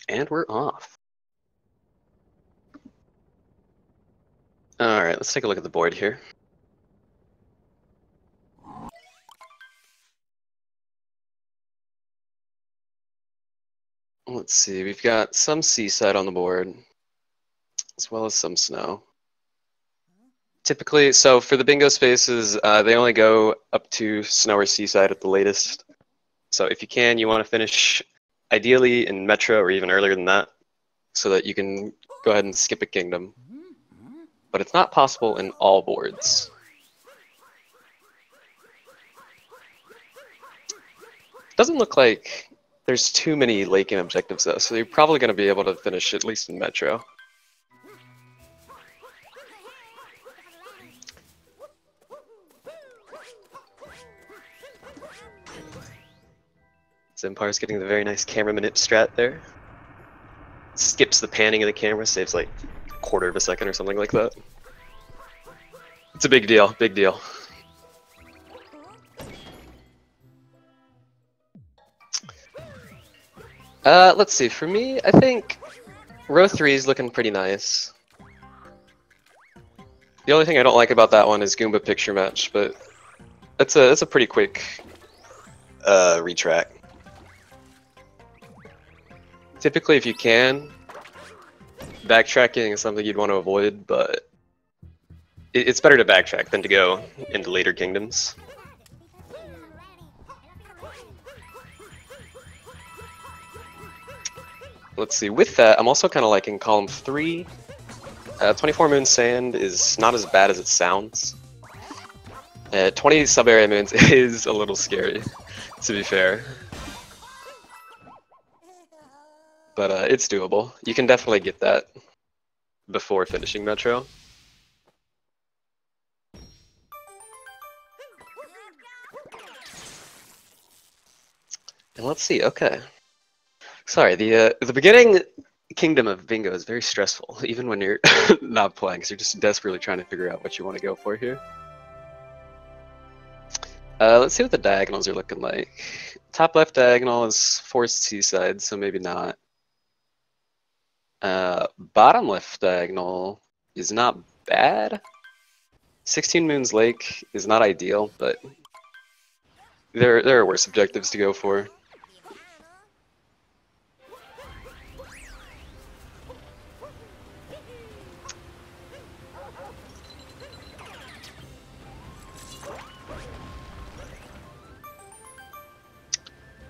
And we're off. Alright, let's take a look at the board here. Let's see, we've got some seaside on the board, as well as some snow. Typically, so for the bingo spaces, they only go up to snow or seaside at the latest. So if you can, you want to finish ideally in Metro or even earlier than that, so that you can go ahead and skip a kingdom. But it's not possible in all boards. Doesn't look like there's too many late-game objectives though, so you're probably going to be able to finish at least in Metro. Zinpars getting the very nice camera manip strat there. Skips the panning of the camera, saves like a quarter of a second or something like that. It's a big deal, big deal. Let's see, for me, I think row 3 is looking pretty nice. The only thing I don't like about that one is Goomba picture match, but it's a pretty quick retrack. Typically, if you can, backtracking is something you'd want to avoid, but it's better to backtrack than to go into later kingdoms. Let's see, with that, I'm also kind of liking column 3. 24 moon sand is not as bad as it sounds. 20 sub-area moons is a little scary, to be fair. But it's doable. You can definitely get that before finishing Metro. And let's see, okay. Sorry, the beginning kingdom of bingo is very stressful, even when you're not playing, because you're just desperately trying to figure out what you want to go for here. Let's see what the diagonals are looking like. Top left diagonal is forced seaside, so maybe not. Bottom left diagonal is not bad. 16 Moons Lake is not ideal, but there are worse objectives to go for.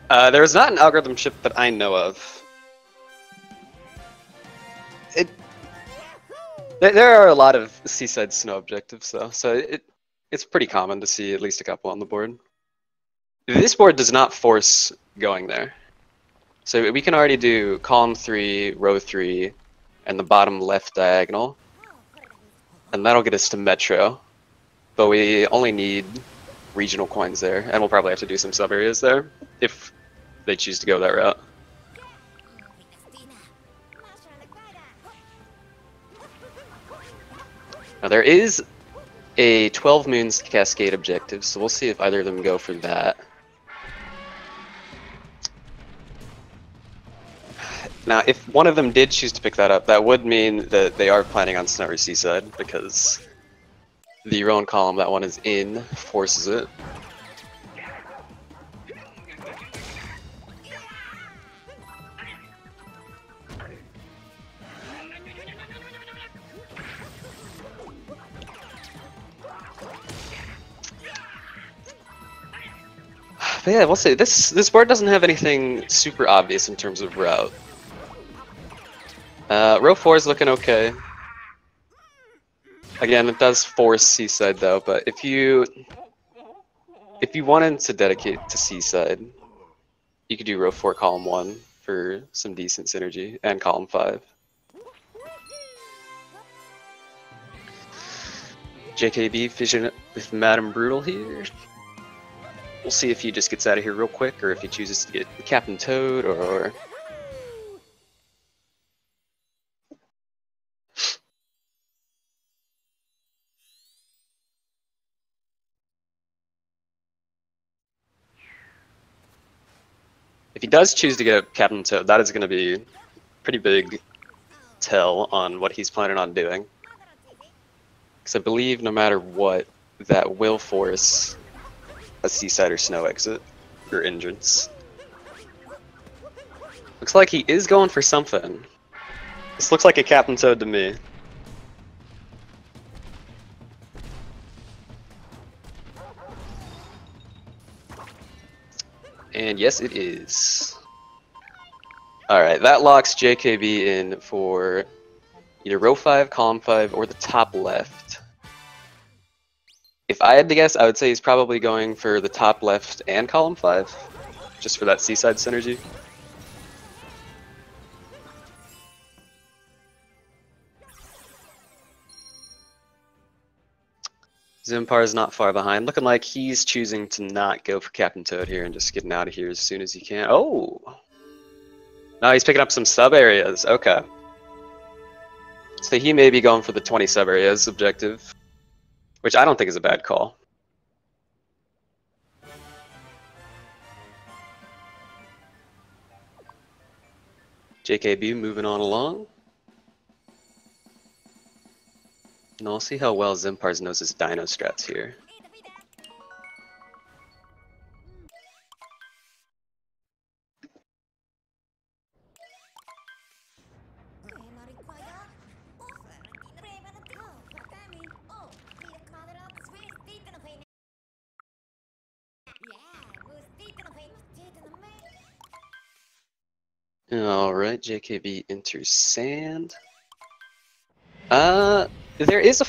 There is not an algorithm ship that I know of. There are a lot of seaside snow objectives though, so it's pretty common to see at least a couple on the board. This board does not force going there. So we can already do column 3, row 3, and the bottom left diagonal. And that'll get us to Metro. But we only need regional coins there, and we'll probably have to do some sub-areas there, if they choose to go that route. Now there is a 12 Moons Cascade objective, so we'll see if either of them go for that. Now, if one of them did choose to pick that up, that would mean that they are planning on Snowy Seaside, because the row and column that one is in forces it. But yeah, we'll see. This board doesn't have anything super obvious in terms of route. Row 4 is looking okay. Again, it does force Seaside though, but if you wanted to dedicate to Seaside, you could do row 4, column 1 for some decent synergy, and column 5. JKB fission with Madame Brutal here. We'll see if he just gets out of here real quick, or if he chooses to get Captain Toad, or... If he does choose to get Captain Toad, that is going to be pretty big tell on what he's planning on doing. Because I believe no matter what, that will force a Seaside or Snow exit, or entrance. Looks like he is going for something. This looks like a Captain Toad to me. And yes, it is. Alright, that locks JKB in for either row 5, column 5, or the top left. If I had to guess, I would say he's probably going for the top left and column 5, just for that Seaside synergy. Zinpars not far behind, looking like he's choosing to not go for Captain Toad here and just getting out of here as soon as he can. Oh! No, he's picking up some sub-areas, okay. So he may be going for the 20 sub-areas objective, which I don't think is a bad call. JKB moving on along. And we'll see how well Zinpars knows his dino strats here. Alright, JKB enters sand. There is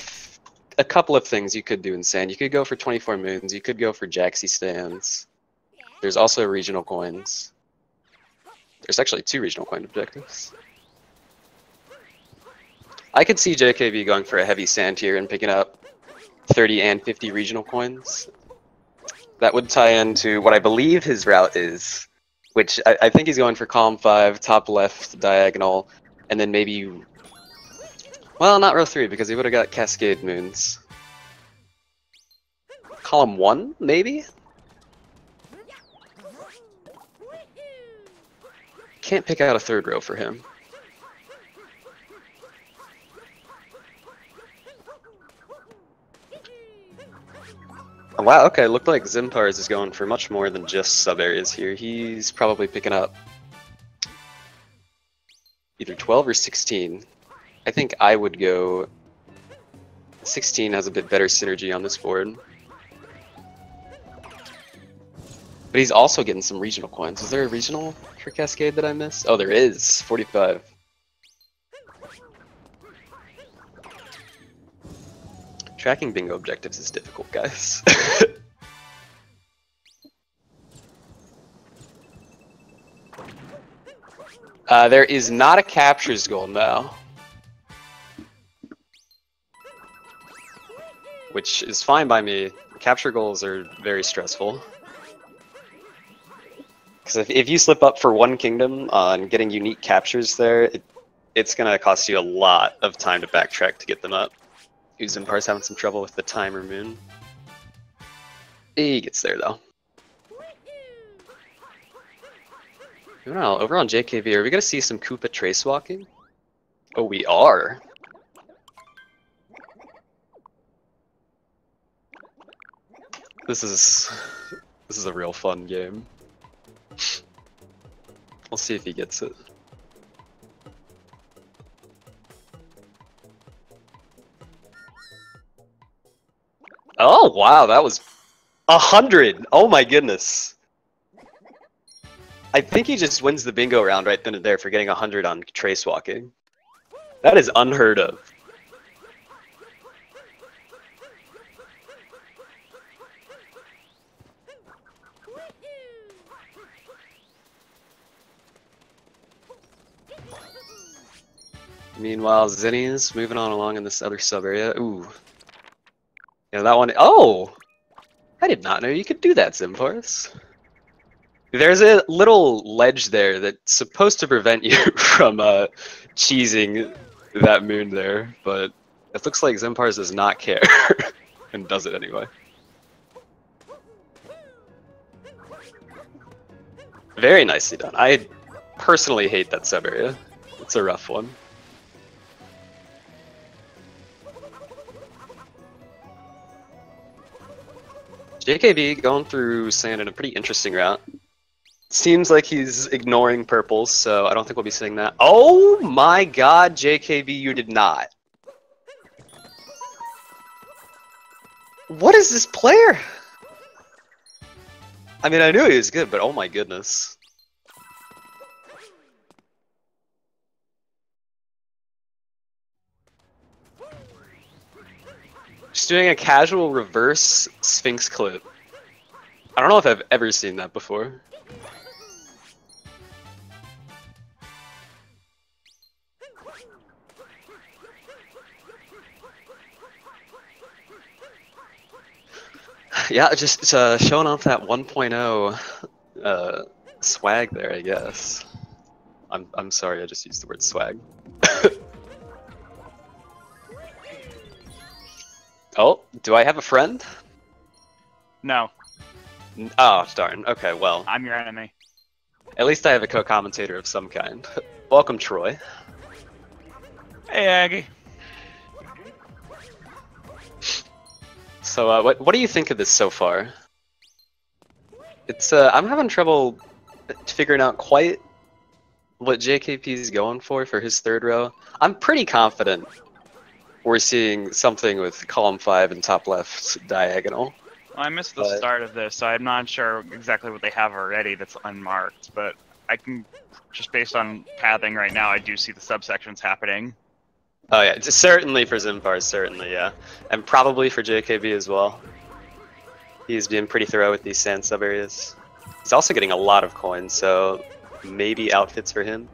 a couple of things you could do in sand. You could go for 24 moons, you could go for Jaxi stands. There's also regional coins. There's actually 2 regional coin objectives. I could see JKB going for a heavy sand here and picking up 30 and 50 regional coins. That would tie into what I believe his route is, which I think he's going for column 5, top left, diagonal, and then maybe... Well, not row 3, because he would have got Cascade Moons. Column 1, maybe? Can't pick out a 3rd row for him. Oh, wow, okay, looked like Zinpars is going for much more than just sub-areas here. He's probably picking up either 12 or 16. I think I would go... 16 has a bit better synergy on this board. But he's also getting some regional coins. Is there a regional for Cascade that I missed? Oh, there is! 45. Tracking bingo objectives is difficult, guys. There is not a captures goal now. Which is fine by me. Capture goals are very stressful. Because if you slip up for one kingdom on getting unique captures there, it's going to cost you a lot of time to backtrack to get them up. Zinpars having some trouble with the timer moon. He gets there though. Over on JKB, are we going to see some Koopa trace walking? Oh, we are. This is a real fun game. We'll see if he gets it. Oh wow, that was 100! Oh my goodness! I think he just wins the bingo round right then and there for getting 100 on trace walking. That is unheard of. Meanwhile, Zinni's moving on along in this other sub area. Ooh. Yeah, that one. Oh! I did not know you could do that, Zinpars. There's a little ledge there that's supposed to prevent you from cheesing that moon there, but it looks like Zinpars does not care and does it anyway. Very nicely done. I personally hate that sub area. It's a rough one. JKB going through sand in a pretty interesting route. Seems like he's ignoring purples, so I don't think we'll be seeing that. Oh my god, JKB, you did not. What is this player? I mean, I knew he was good, but oh my goodness. Just doing a casual reverse Sphinx clip. I don't know if I've ever seen that before. Yeah, just showing off that 1.0 swag there, I guess. I'm sorry, I just used the word swag. Oh, do I have a friend? No. Oh, darn. Okay, well. I'm your enemy. At least I have a co-commentator of some kind. Welcome, Troy. Hey, Aggie. So, what do you think of this so far? It's I'm having trouble figuring out quite what JKP's going for his third row. I'm pretty confident we're seeing something with column 5 and top left diagonal. Well, I missed the start of this, so I'm not sure exactly what they have already that's unmarked, but I can, just based on pathing right now, I do see the subsections happening. Oh yeah, it's certainly for Zinpars, certainly, yeah. And probably for JKB as well. He's being pretty thorough with these sand sub areas. He's also getting a lot of coins, so maybe outfits for him.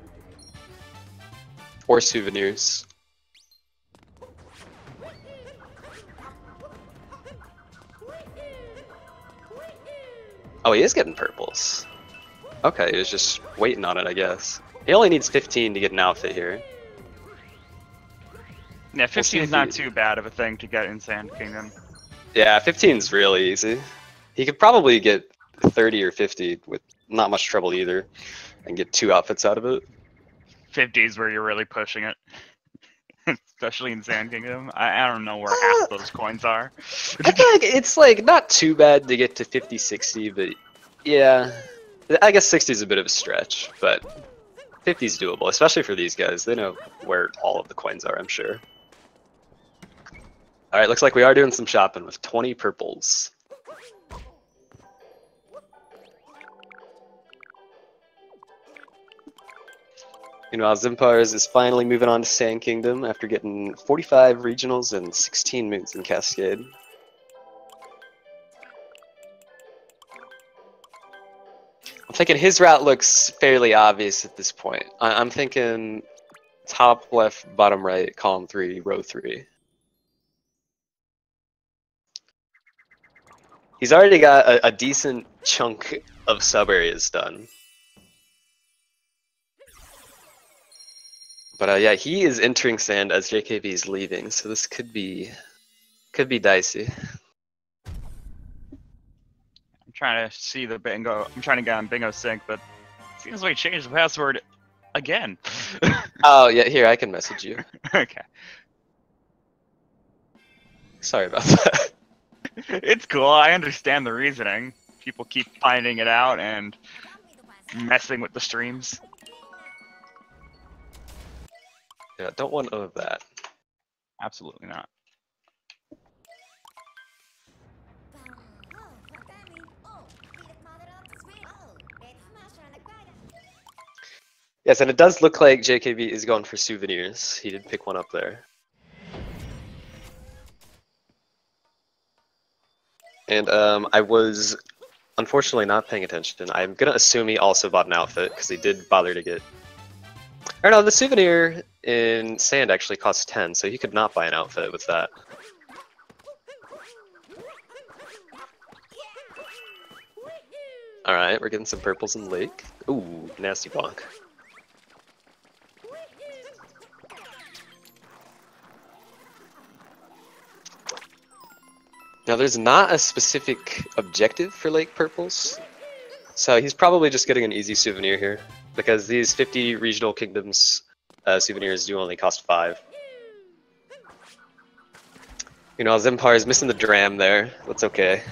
Or souvenirs. Oh, he is getting purples. Okay, he was just waiting on it, I guess. He only needs 15 to get an outfit here. Yeah, 15 is not too bad of a thing to get in Sand Kingdom. Yeah, 15's really easy. He could probably get 30 or 50 with not much trouble either, and get 2 outfits out of it. 50 is where you're really pushing it. Especially in Sand Kingdom. I don't know where half those coins are. I feel like it's like not too bad to get to 50, 60, but yeah. I guess 60 is a bit of a stretch, but 50 is doable, especially for these guys. They know where all of the coins are, I'm sure. Alright, looks like we are doing some shopping with 20 purples. Meanwhile, Zinpars is finally moving on to Sand Kingdom after getting 45 regionals and 16 moons in Cascade. I'm thinking his route looks fairly obvious at this point. I'm thinking top left, bottom right, column 3, row 3. He's already got a decent chunk of sub areas done. But yeah, he is entering sand as JKB is leaving, so this could be dicey. I'm trying to see the bingo. I'm trying to get on bingo sync, but it seems like he changed the password again. Oh yeah, here I can message you. Okay. Sorry about that. It's cool. I understand the reasoning. People keep finding it out and messing with the streams. Yeah, don't want none of that. Absolutely not. Yes, and it does look like JKB is going for souvenirs. He did pick one up there. And I was unfortunately not paying attention. I'm gonna assume he also bought an outfit because he did bother to get. Or no, the souvenir in sand actually costs 10, so he could not buy an outfit with that. Alright, we're getting some purples in lake. Ooh, nasty bonk. Now there's not a specific objective for lake purples, so he's probably just getting an easy souvenir here, because these 50 regional kingdoms souvenirs do only cost 5. You know, Zinpars is missing the dram there. That's okay.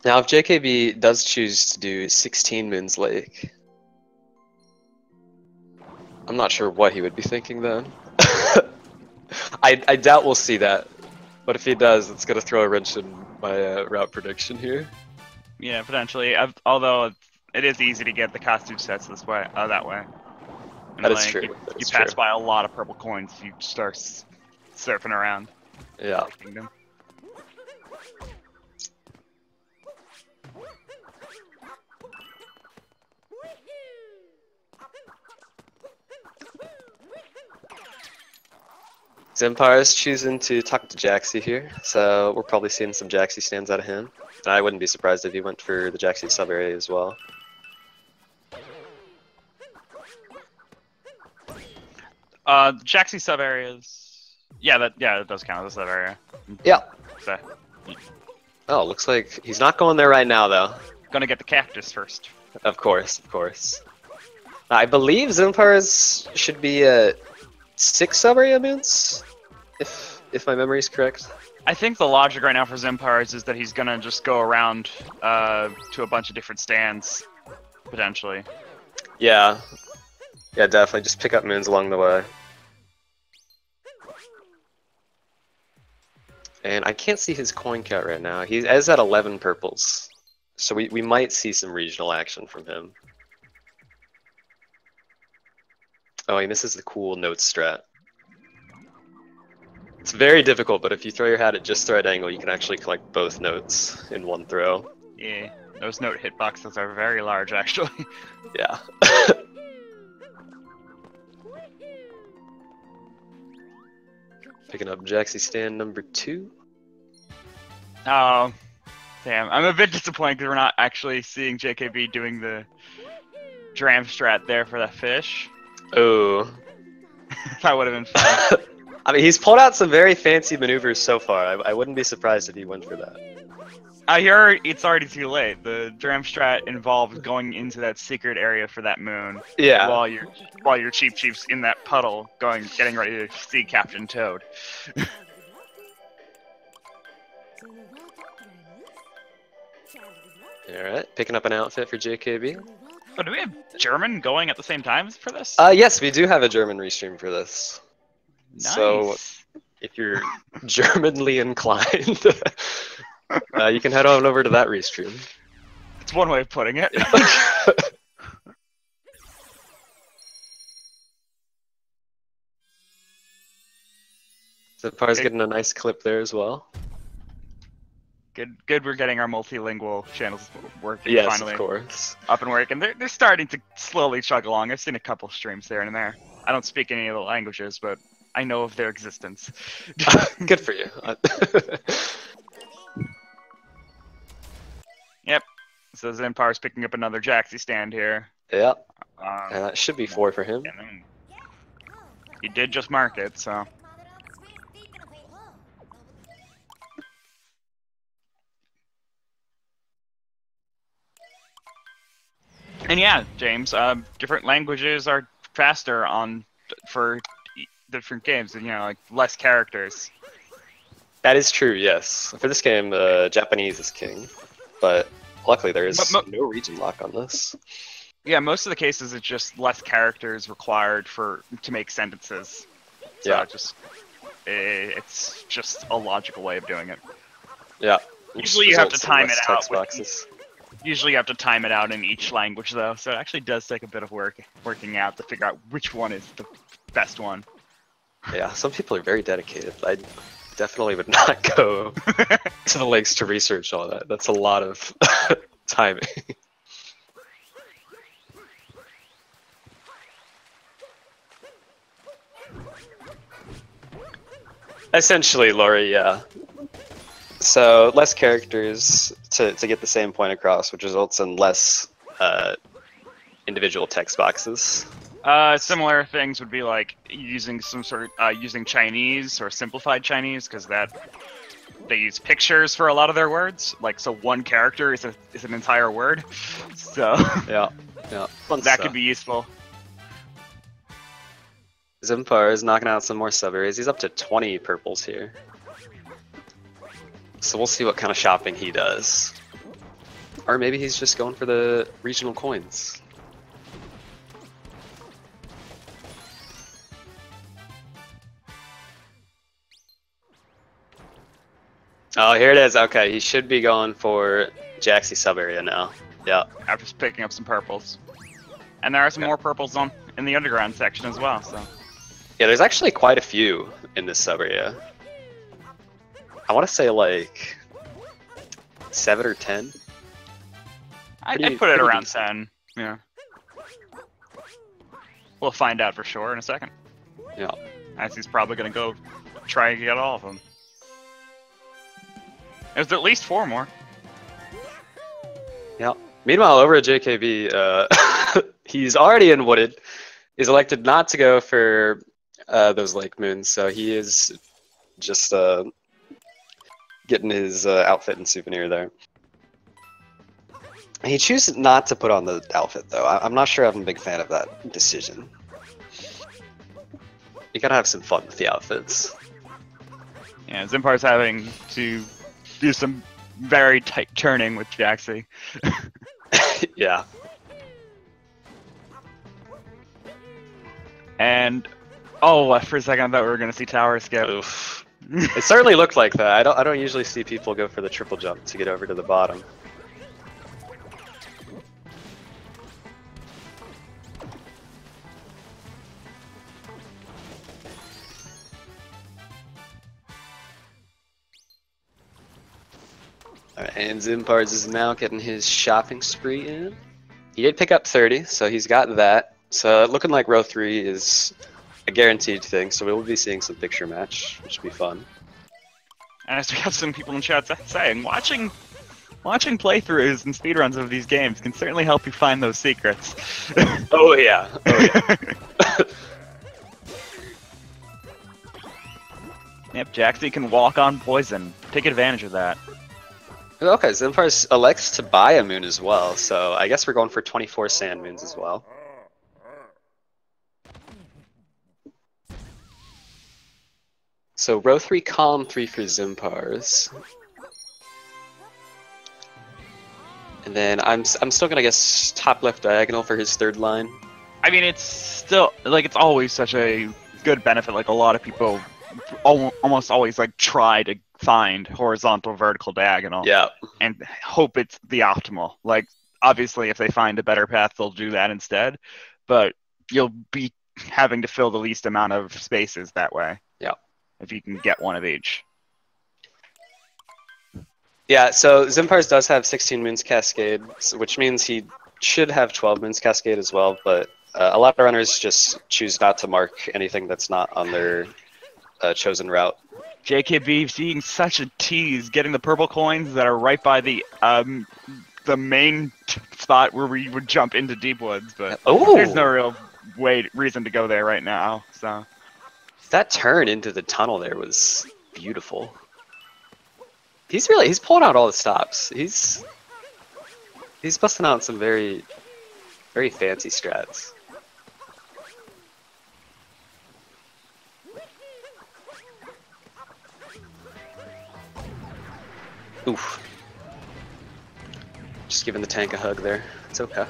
Now, if JKB does choose to do 16 Moons Lake, I'm not sure what he would be thinking then. I doubt we'll see that, but if he does, it's going to throw a wrench in my route prediction here. Yeah, potentially. Although it is easy to get the costume sets this way, that way. And That is true. You pass by a lot of purple coins if you start surfing around. Yeah. The kingdom. Zinpars choosing to talk to Jaxi here, so we're probably seeing some Jaxi stands out of him. And I wouldn't be surprised if he went for the Jaxi sub area as well. Jaxi sub areas. Yeah, it does count as a sub area. Yeah. So, Oh, looks like he's not going there right now though. gonna get the cactus first. Of course, of course. I believe Zinpars should be at 6 sub area moons, if my memory is correct. I think the logic right now for Zinpars is that he's gonna just go around to a bunch of different stands, potentially. Yeah. Yeah, definitely. Just pick up moons along the way. And I can't see his coin count right now. He is at 11 purples. So we might see some regional action from him. Oh, and this is the cool note strat. It's very difficult, but if you throw your hat at just the right angle, you can actually collect both notes in one throw. Yeah, those note hitboxes are very large, actually. Yeah. Picking up Jaxi stand number 2. Oh, damn. I'm a bit disappointed because we're not actually seeing JKB doing the dram strat there for that fish. Oh. That would have been fun. I mean, he's pulled out some very fancy maneuvers so far. I wouldn't be surprised if he went for that. I hear it's already too late. The dram strat involves going into that secret area for that moon. Yeah. While your Chief's in that puddle, getting ready to see Captain Toad. Alright, picking up an outfit for JKB. Oh, do we have German going at the same time for this? Yes, we do have a German restream for this. Nice. So, if you're Germanly inclined, you can head on over to that restream. It's one way of putting it. Zinpars getting a nice clip there as well. Good. We're getting our multilingual channels working. Yes, finally of course. up and working. They're starting to slowly chug along. I've seen a couple streams there and there. I don't speak any of the languages, but I know of their existence. Good for you. Yep. So Zinpar's picking up another Jaxi stand here. Yep. That should be 4 for him. He did just mark it, so. And yeah, James, different languages are faster for different games, and like less characters. That is true, yes. For this game, Japanese is king, but luckily there is no region lock on this. Yeah, most of the cases it's just less characters required to make sentences. So yeah. It's just a logical way of doing it. Yeah. Usually you have to time it out. Usually you have to time it out in each language, though, so it actually does take a bit of working out to figure out which one is the best one. Yeah, some people are very dedicated. I definitely would not go to the lakes to research all that. That's a lot of timing. Essentially, Lori, yeah. So less characters to get the same point across, which results in less individual text boxes. Similar things would be like using some sort of using Chinese or simplified Chinese, because they use pictures for a lot of their words. Like, so one character is an entire word. So Yeah. that could be useful. Zinpars is knocking out some more sub-areas. He's up to 20 purples here. So we'll see what kind of shopping he does. Or maybe he's just going for the regional coins. Oh, here it is. Okay, he should be going for Jaxie sub-area now. Yeah. After just picking up some purples. And there are some more purples in the underground section as well, so. Yeah, there's actually quite a few in this sub-area. I want to say like 7 or 10. I'd put it around 10. Yeah. We'll find out for sure in a second. Yeah. As he's probably going to go try and get all of them. There's at least 4 more. Yeah. Meanwhile, over at JKB, he's already in Wooded. He's elected not to go for those Lake Moons, so he is just getting his outfit and souvenir there. He chooses not to put on the outfit, though. I'm not sure I'm a big fan of that decision. You gotta have some fun with the outfits. Yeah, Zinpar's having to do some very tight turning with Jaxie. Yeah. And oh, for a second I thought we were gonna see tower skip. Oof. It certainly looked like that. I don't usually see people go for the triple jump to get over to the bottom. Alright, and Zinpars is now getting his shopping spree in. He did pick up 30, so he's got that. So looking like row 3 is a guaranteed thing, so we will be seeing some picture match, which will be fun. And as we have some people in chat saying, watching playthroughs and speedruns of these games can certainly help you find those secrets. Oh yeah. Oh yeah. Yep, Jaxie can walk on poison. Take advantage of that. Okay, Zinpars elects to buy a moon as well, so I guess we're going for 24 sand moons as well. So row 3, column 3 for Zinpars. And then I'm still gonna guess top left diagonal for his third line. I mean, it's still, like, it's always such a good benefit. Like, a lot of people almost always, like, try to find horizontal, vertical, diagonal. Yeah. And hope it's the optimal. Like, obviously, if they find a better path, they'll do that instead. But you'll be having to fill the least amount of spaces that way. Yeah. If you can get one of each. Yeah, so Zinpars does have 16 moons cascade, which means he should have 12 moons cascade as well, but a lot of runners just choose not to mark anything that's not on their chosen route. JKB seeing such a tease, getting the purple coins that are right by the main spot where we would jump into deep woods, but there's no real reason to go there right now. So that turn into the tunnel there was beautiful. He's pulling out all the stops. He's busting out some very, very fancy strats. Oof. Just giving the tank a hug there. It's okay.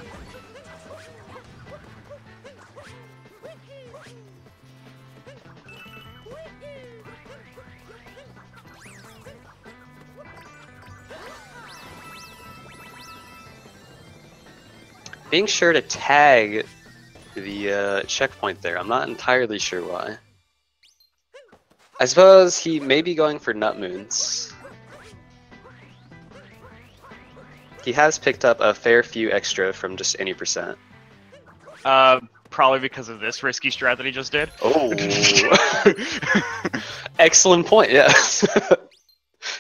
Being sure to tag the checkpoint there. I'm not entirely sure why. I suppose he may be going for nut moons. He has picked up a fair few extra from just any percent. Probably because of this risky strat that he just did. Oh. Excellent point, yes.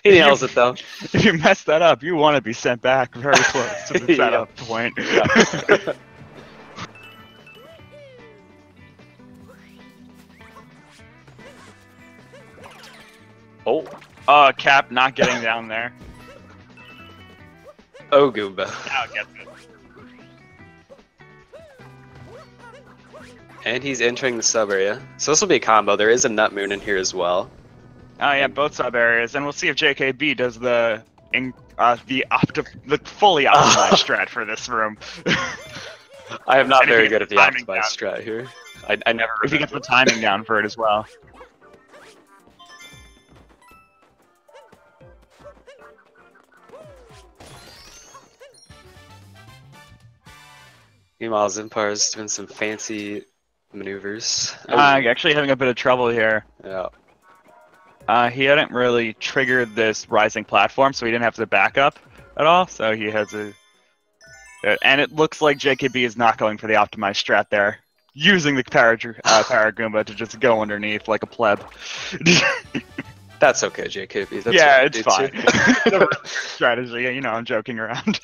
He nails it though. If you mess that up, you want to be sent back very close to the setup point. Oh. Cap not getting down there. Oh, Goomba. Now it gets it. And he's entering the sub area. So this will be a combo. There is a Nut Moon in here as well. Oh yeah, both sub areas, and we'll see if JKB does the fully optimized strat for this room. I am not very good at the optimized strat here. I never. If he gets the timing down for it as well. Meanwhile, Zinpars doing some fancy maneuvers. Actually having a bit of trouble here. Yeah. He hadn't really triggered this rising platform, so he didn't have to back up at all. So he has a, and it looks like JKB is not going for the optimized strat there, using the Paragoomba to just go underneath like a pleb. That's okay, JKB. That's yeah, it's fine. Strategy, you know, I'm joking around.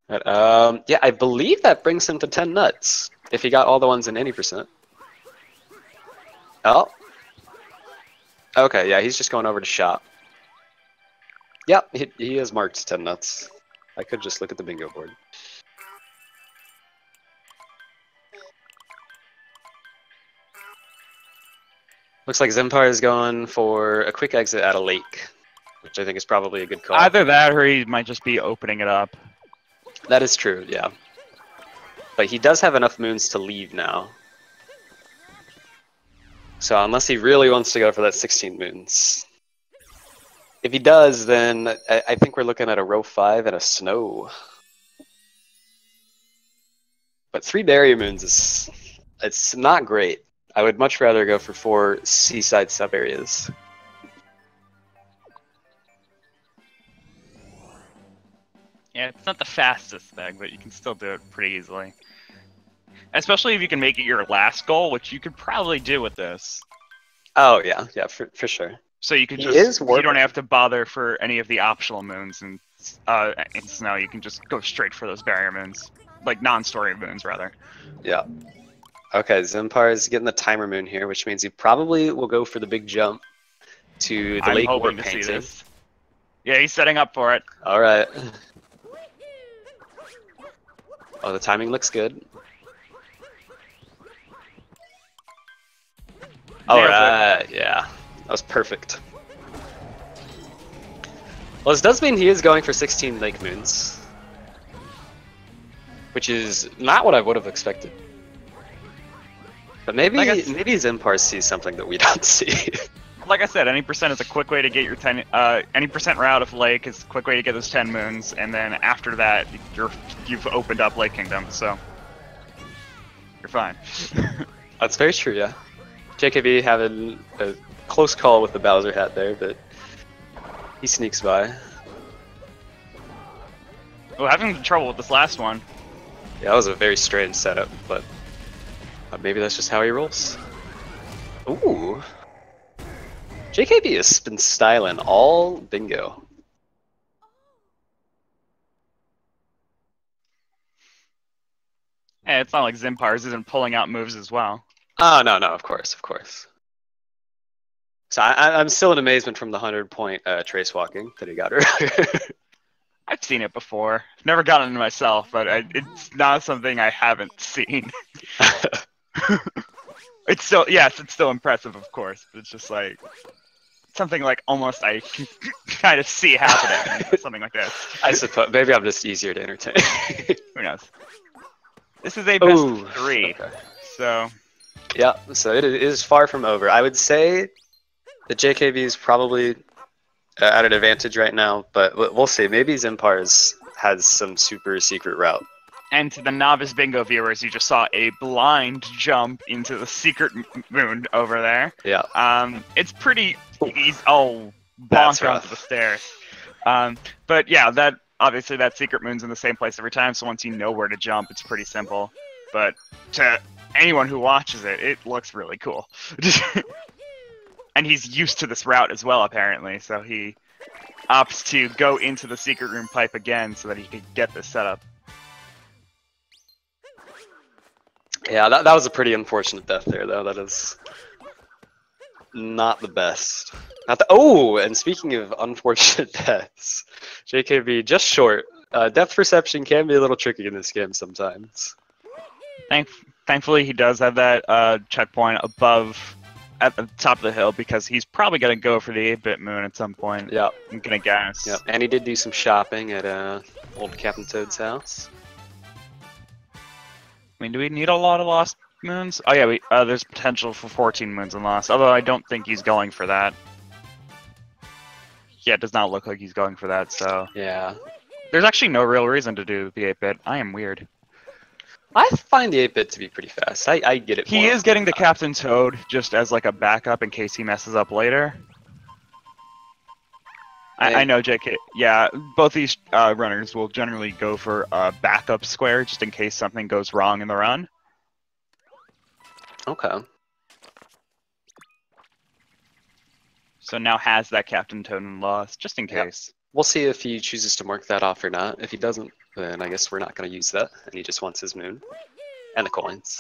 But, yeah, I believe that brings him to 10 nuts. If he got all the ones in any percent. Oh. Okay, yeah, he's just going over to shop. Yep, he has marked 10 nuts. I could just look at the bingo board. Looks like Zinpar is going for a quick exit at a lake, which I think is probably a good call. Either that or he might just be opening it up. That is true, yeah. But he does have enough moons to leave now. So unless he really wants to go for that 16 moons. If he does, then I think we're looking at a row 5 and a snow. But 3 barrier moons is it's not great. I would much rather go for 4 seaside sub areas. Yeah, it's not the fastest thing, but you can still do it pretty easily. Especially if you can make it your last goal, which you could probably do with this. Oh yeah, for sure. So you can just you don't have to bother for any of the optional moons in snow. You can just go straight for those barrier moons, like non-story moons rather. Yeah. Okay, Zinpar is getting the timer moon here, which means he probably will go for the big jump to the lake war painting. Yeah, he's setting up for it. All right. Oh, the timing looks good. All right, yeah, that was perfect. Well, this does mean he is going for 16 lake moons, which is not what I would have expected. But maybe Zinpars sees something that we don't see. Like I said, any percent is a quick way to get your 10. Any percent route of lake is a quick way to get those 10 moons, and then after that, you've opened up Lake Kingdom, so you're fine. That's very true, yeah. JKB having a close call with the Bowser hat there, but he sneaks by. Well, having trouble with this last one. Yeah, that was a very strange setup, but maybe that's just how he rolls. Ooh. JKB has been styling all bingo. Hey, it's not like Zinpars isn't pulling out moves as well. Oh, no, of course. So I'm still in amazement from the 100-point trace walking that he got earlier. I've seen it before. I've never gotten it myself, but it's not something I haven't seen. It's still impressive, of course, but it's just like something like almost I can kind of see happening, something like this. I suppose maybe I'm just easier to entertain. Who knows? This is a best of 3, okay. So yeah, so it is far from over. I would say that JKB is probably at an advantage right now, but we'll see. Maybe Zinpars has some super secret route. And to the novice bingo viewers, you just saw a blind jump into the secret moon over there. Yeah. It's pretty easy. Oh, bonk onto the stairs. But yeah, obviously that secret moon's in the same place every time, so once you know where to jump, it's pretty simple. But to anyone who watches it, it looks really cool. And he's used to this route as well, apparently, so he opts to go into the secret room pipe again so that he could get this setup. Yeah, that was a pretty unfortunate death there, though. That is not the best. Not the oh, and speaking of unfortunate deaths, JKB just short. Depth perception can be a little tricky in this game sometimes. Thankfully, he does have that checkpoint above at the top of the hill because he's probably going to go for the 8-bit moon at some point. Yep. I'm going to guess. Yep. And he did do some shopping at old Captain Toad's house. I mean, do we need a lot of lost moons? Oh yeah, there's potential for 14 moons in lost, although I don't think he's going for that. Yeah, it does not look like he's going for that, so... Yeah. There's actually no real reason to do the 8-bit. I am weird. I find the 8-bit to be pretty fast. I get it. He is getting the Captain Toad just as like a backup in case he messes up later. I know JK. Yeah, both these runners will generally go for a backup square just in case something goes wrong in the run. Okay. So now has that Captain Toad in lost, just in case. Yep. We'll see if he chooses to mark that off or not. If he doesn't, then I guess we're not going to use that, and he just wants his moon and the coins.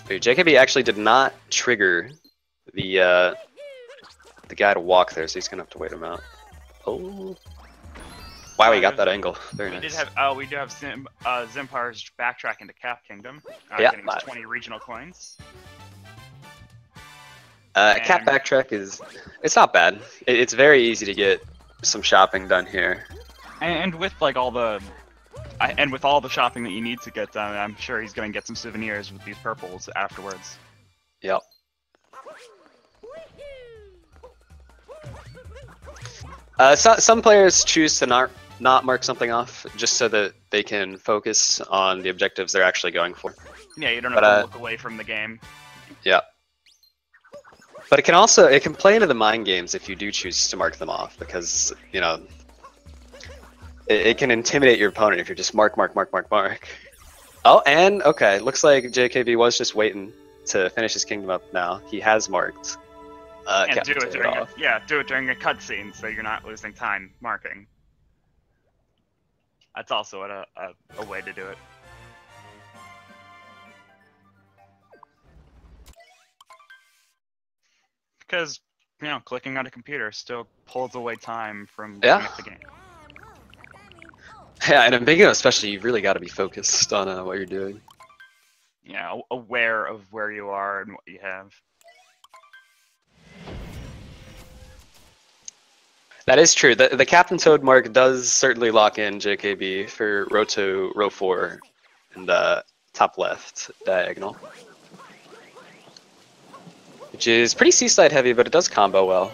Wait, JKB actually did not trigger the guy to walk there, so he's going to have to wait him out. Oh. Wow, he got that angle. Very nice. We do have Zinpars backtrack into Cap Kingdom. Yeah. Getting his 20 regional coins. Cap backtrack it's not bad. It's very easy to get some shopping done here. And with like all the shopping that you need to get done, I'm sure he's going to get some souvenirs with these purples afterwards. Yep. Some players choose to not mark something off just so that they can focus on the objectives they're actually going for. Yeah, you don't have to look away from the game. Yeah. But it can play into the mind games if you do choose to mark them off, because, you know, it can intimidate your opponent if you're just mark. Oh, and okay, looks like JKB was just waiting to finish his kingdom up now. He has marked. And do it during a cutscene so you're not losing time marking. That's also a way to do it. Because, you know, clicking on a computer still pulls away time from looking at the game. Yeah, and in bingo especially, you've really got to be focused on what you're doing. Yeah, aware of where you are and what you have. That is true. The Captain Toad mark does certainly lock in JKB for row 2, row 4, and top left diagonal. Which is pretty seaside heavy, but it does combo well.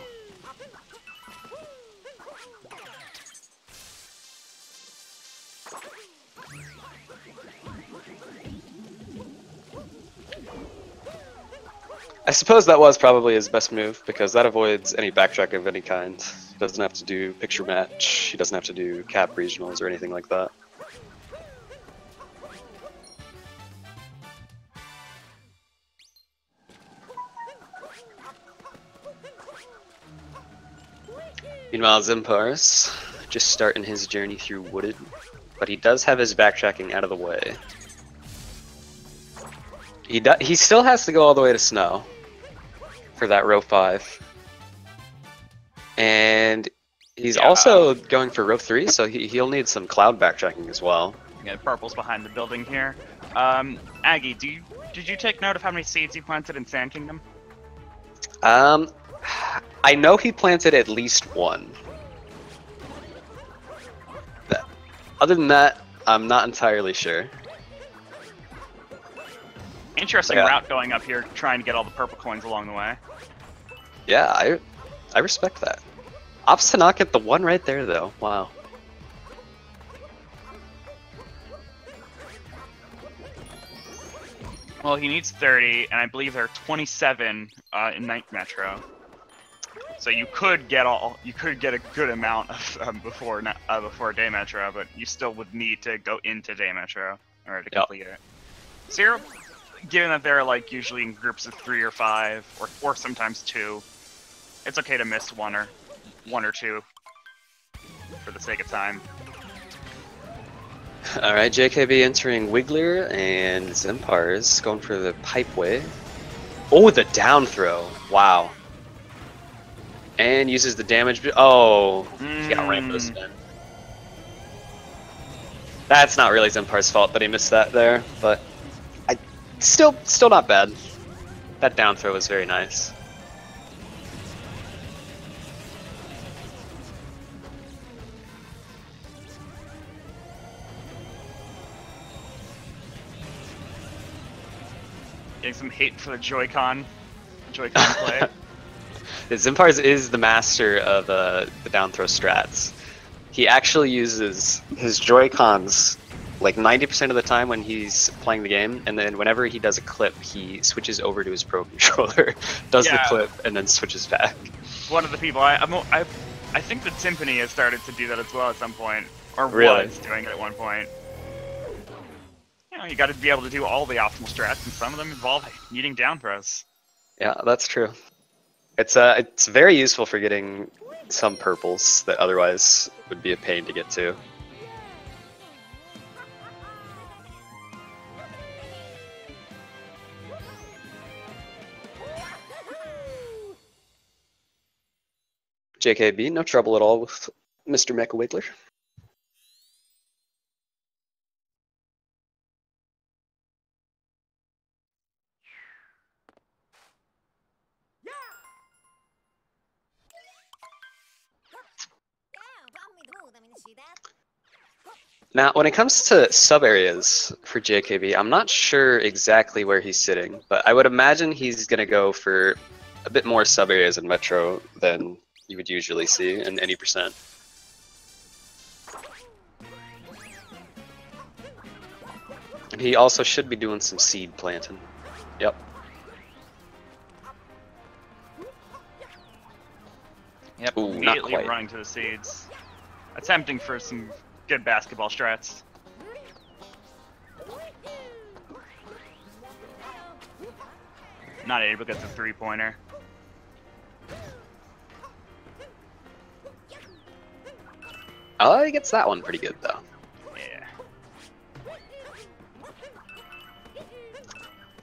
I suppose that was probably his best move, because that avoids any backtrack of any kind. He doesn't have to do picture match, he doesn't have to do cap regionals or anything like that. Meanwhile, Zinpars just starting his journey through Wooded, but he does have his backtracking out of the way. He still has to go all the way to Snow for that row 5. And he's also going for row 3, so he'll need some cloud backtracking as well. Yeah, purple's behind the building here. Aggie, did you take note of how many seeds he planted in Sand Kingdom? I know he planted at least 1. Other than that, I'm not entirely sure. Interesting route going up here, trying to get all the purple coins along the way. Yeah, I respect that. Opts to not get the 1 right there, though. Wow. Well, he needs 30, and I believe there are 27 in Night Metro. So you could get a good amount of before Day Metro, but you still would need to go into Day Metro in order to complete it. So given that they're like usually in groups of 3 or 5, or sometimes 2, it's okay to miss one or two for the sake of time. Alright, JKB entering Wiggler and Zinpars going for the pipeway. Oh, the down throw. Wow. And uses the damage. Oh, he got rainbow spin. That's not really Zinpar's fault that he missed that there, but still not bad. That down throw was very nice. Getting some hate for the Joy-Con play. Zinpars is the master of the down throw strats. He actually uses his Joy-Cons like 90% of the time when he's playing the game, and then whenever he does a clip, he switches over to his Pro Controller, does the clip, and then switches back. One of the people I think that Symphony has started to do that as well at some point, or really? Was doing it at one point. You know, you got to be able to do all the optimal strats, and some of them involve needing down throws. Yeah, that's true. It's very useful for getting some purples that otherwise would be a pain to get to. JKB, no trouble at all with Mr. Mecha Wiggler. Now, when it comes to sub-areas for JKB, I'm not sure exactly where he's sitting, but I would imagine he's going to go for a bit more sub-areas in Metro than you would usually see in any percent. And he also should be doing some seed planting. Yep. Yep, Ooh, immediately running to the seeds. Attempting for some good basketball strats. Not able to get the three-pointer. Oh, he gets that one pretty good, though. Yeah.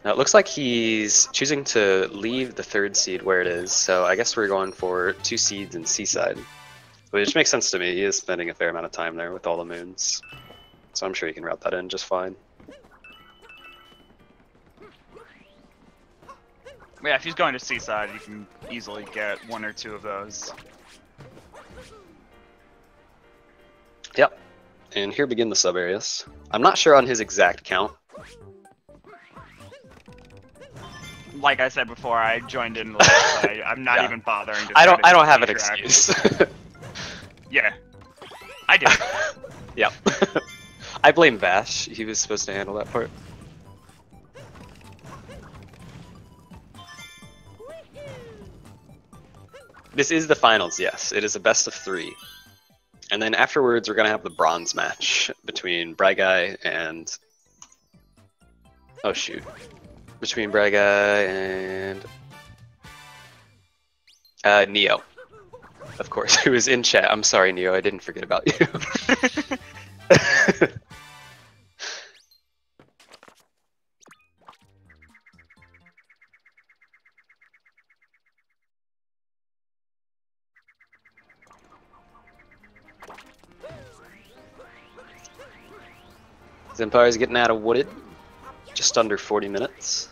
Now, it looks like he's choosing to leave the third seed where it is, so I guess we're going for 2 seeds in Seaside. Which makes sense to me. He is spending a fair amount of time there with all the moons. So I'm sure he can route that in just fine. Yeah, if he's going to Seaside, you can easily get 1 or 2 of those. Yep. And here begin the sub-areas. I'm not sure on his exact count. Like I said before, I joined in late. I'm not even bothering to I don't have an excuse. Yeah, I do. Yep. I blame Vash. He was supposed to handle that part. This is the finals, yes. It is a best of 3. And then afterwards, we're going to have the bronze match between Bryguy and... Oh, shoot. Between Bryguy and... Neo. Of course, who was in chat. I'm sorry, Neo, I didn't forget about you. Zinpars getting out of Wooded. Just under 40 minutes.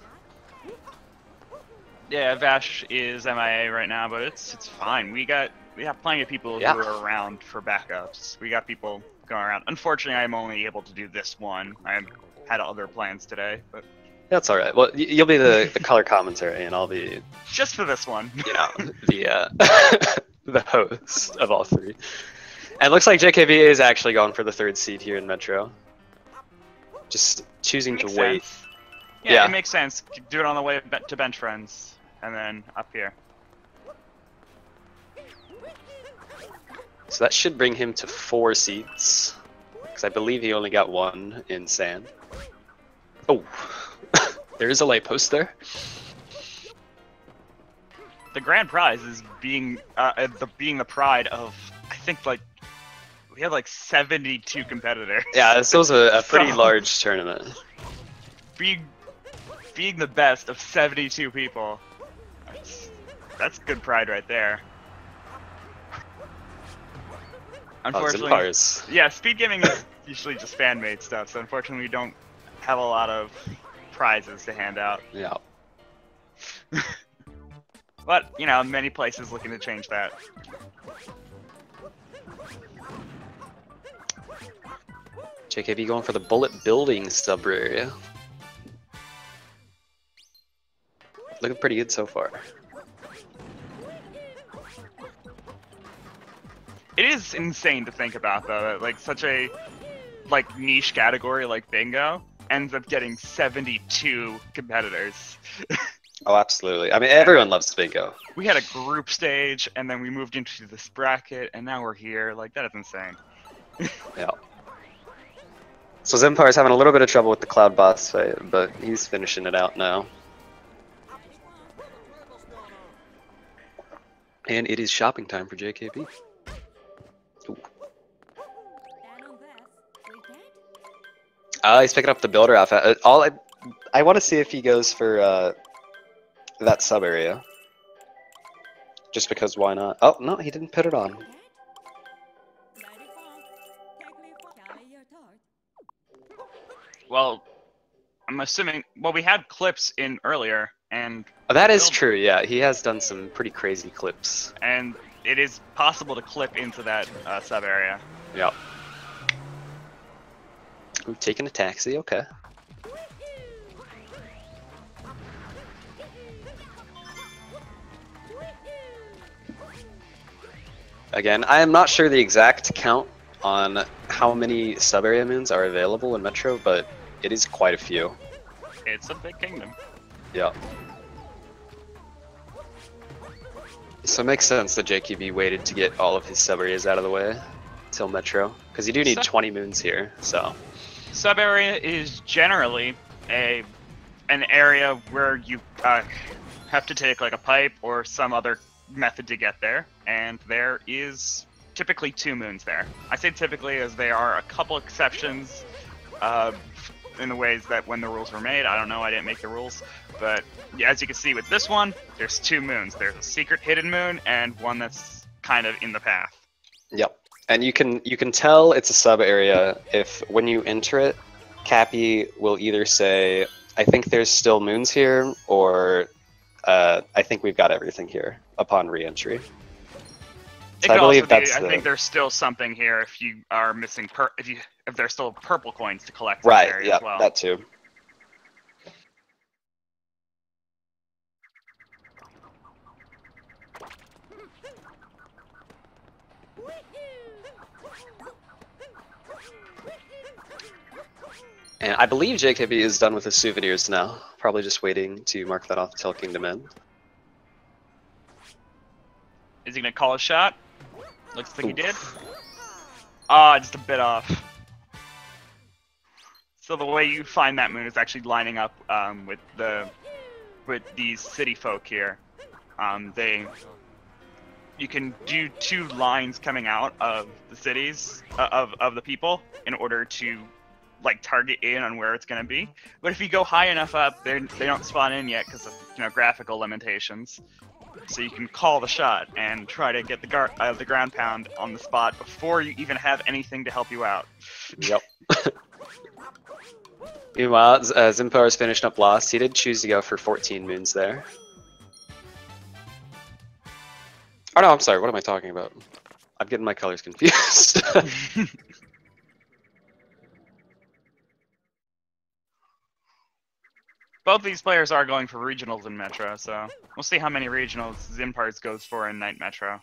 Yeah, Vash is MIA right now, but it's fine. We have plenty of people who are around for backups. We got people going around. Unfortunately, I'm only able to do this one. I had other plans today, but that's all right. Well, you'll be the color commentary, and I'll be just for this one. You know, the host of all 3. And it looks like JKB is actually going for the 3rd seed here in Metro. Just choosing to wait. Yeah, it makes sense. Do it on the way to bench friends, and then up here. So that should bring him to 4 seats, because I believe he only got 1 in sand. Oh. There is a light post there. The grand prize is being the pride of, I think, like, we had like 72 competitors. Yeah, this was a pretty large tournament. Being the best of 72 people, that's good pride right there. Unfortunately, Zinpars. yeah, speed gaming is usually just fan-made stuff, so unfortunately we don't have a lot of prizes to hand out. Yeah. But, you know, many places looking to change that. JKB going for the bullet building sub area. Looking pretty good so far. It is insane to think about, though, that like such a niche category like bingo ends up getting 72 competitors. Oh, absolutely. I mean, everyone loves bingo. We had a group stage, and then we moved into this bracket, and now we're here. Like, that is insane. Yeah. So Zinpars having a little bit of trouble with the Cloud boss fight, but he's finishing it out now. And it is shopping time for JKB. Ooh. He's picking up the builder outfit. I want to see if he goes for that sub area. Just because why not? Oh, no, he didn't put it on. Well, I'm assuming, well, we had clips in earlier, and... Oh, that is true, yeah. He has done some pretty crazy clips. And it is possible to clip into that sub area. Yep. Ooh, taking a taxi, okay. Again, I am not sure the exact count on how many sub-area moons are available in Metro, but it is quite a few. It's a big kingdom. Yeah. So it makes sense that JKB waited to get all of his sub-areas out of the way till Metro, because you do need 20 moons here, so. Sub-area is generally an area where you have to take like a pipe or some other method to get there, and there is typically 2 moons there. I say typically as there are a couple exceptions in the ways that when the rules were made. I don't know, I didn't make the rules, but as you can see with this one, there's 2 moons. There's a secret hidden moon and one that's kind of in the path. Yep, and you can tell it's a sub area if when you enter it, Cappy will either say, "I think there's still moons here," or "I think we've got everything here" upon re-entry. So I believe that's. I think there's still something here if you are missing if there's still purple coins to collect. Right. Area as well. That too. And I believe JKB is done with his souvenirs now. Probably just waiting to mark that off till Kingdom End. Is he gonna call a shot? Looks like he did. Ah, just a bit off. So the way you find that moon is actually lining up with these city folk here. You can do 2 lines coming out of the cities of the people in order to like target in on where it's gonna be. But if you go high enough up, they don't spawn in yet because of graphical limitations. So you can call the shot and try to get the ground pound on the spot before you even have anything to help you out. Yep. Meanwhile, Zinpars finished up Lost. He did choose to go for 14 moons there. Oh no, I'm sorry. What am I talking about? I'm getting my colors confused. Both these players are going for regionals in Metro, so we'll see how many regionals Zinpars goes for in Night Metro.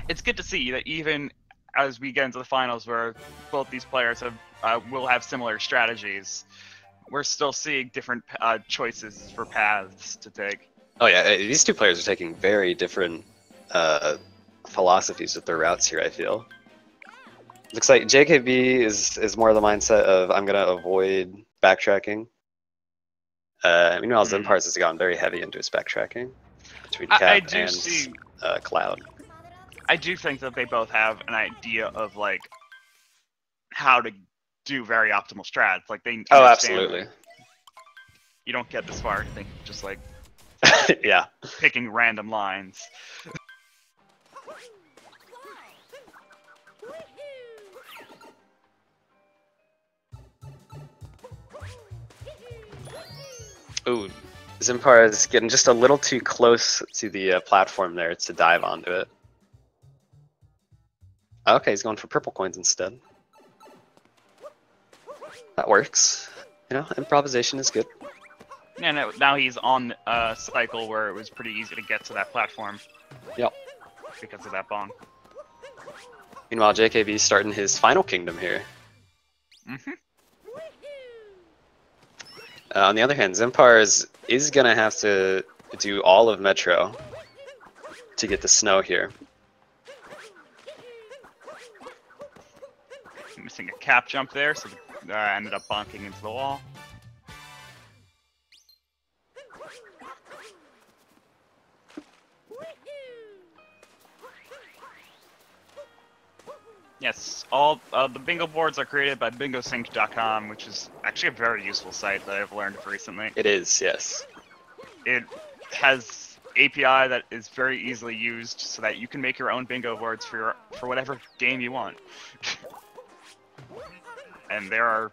It's good to see that even as we get into the finals where both these players will have similar strategies, we're still seeing different choices for paths to take. Oh yeah, these 2 players are taking very different philosophies with their routes here, I feel. Looks like JKB is more of the mindset of I'm gonna avoid backtracking. Meanwhile, Zinpars has gone very heavy into his backtracking between Cap and Cloud. I do think that they both have an idea of like how to do very optimal strats. Like they Oh, absolutely. You don't get this far. They just like yeah, picking random lines. Ooh, Zinpar is getting just a little too close to the platform there to dive onto it. Okay, he's going for purple coins instead. That works. You know, improvisation is good. And now he's on a cycle where it was pretty easy to get to that platform. Yep. Because of that bong. Meanwhile, JKB starting his final kingdom here. On the other hand, Zinpars is going to have to do all of Metro to get the snow here. Missing a cap jump there, so I ended up bonking into the wall. Yes, all the bingo boards are created by bingosync.com, which is actually a very useful site that I've learned recently. It is, yes. It has API that is very easily used so that you can make your own bingo boards for whatever game you want. And there are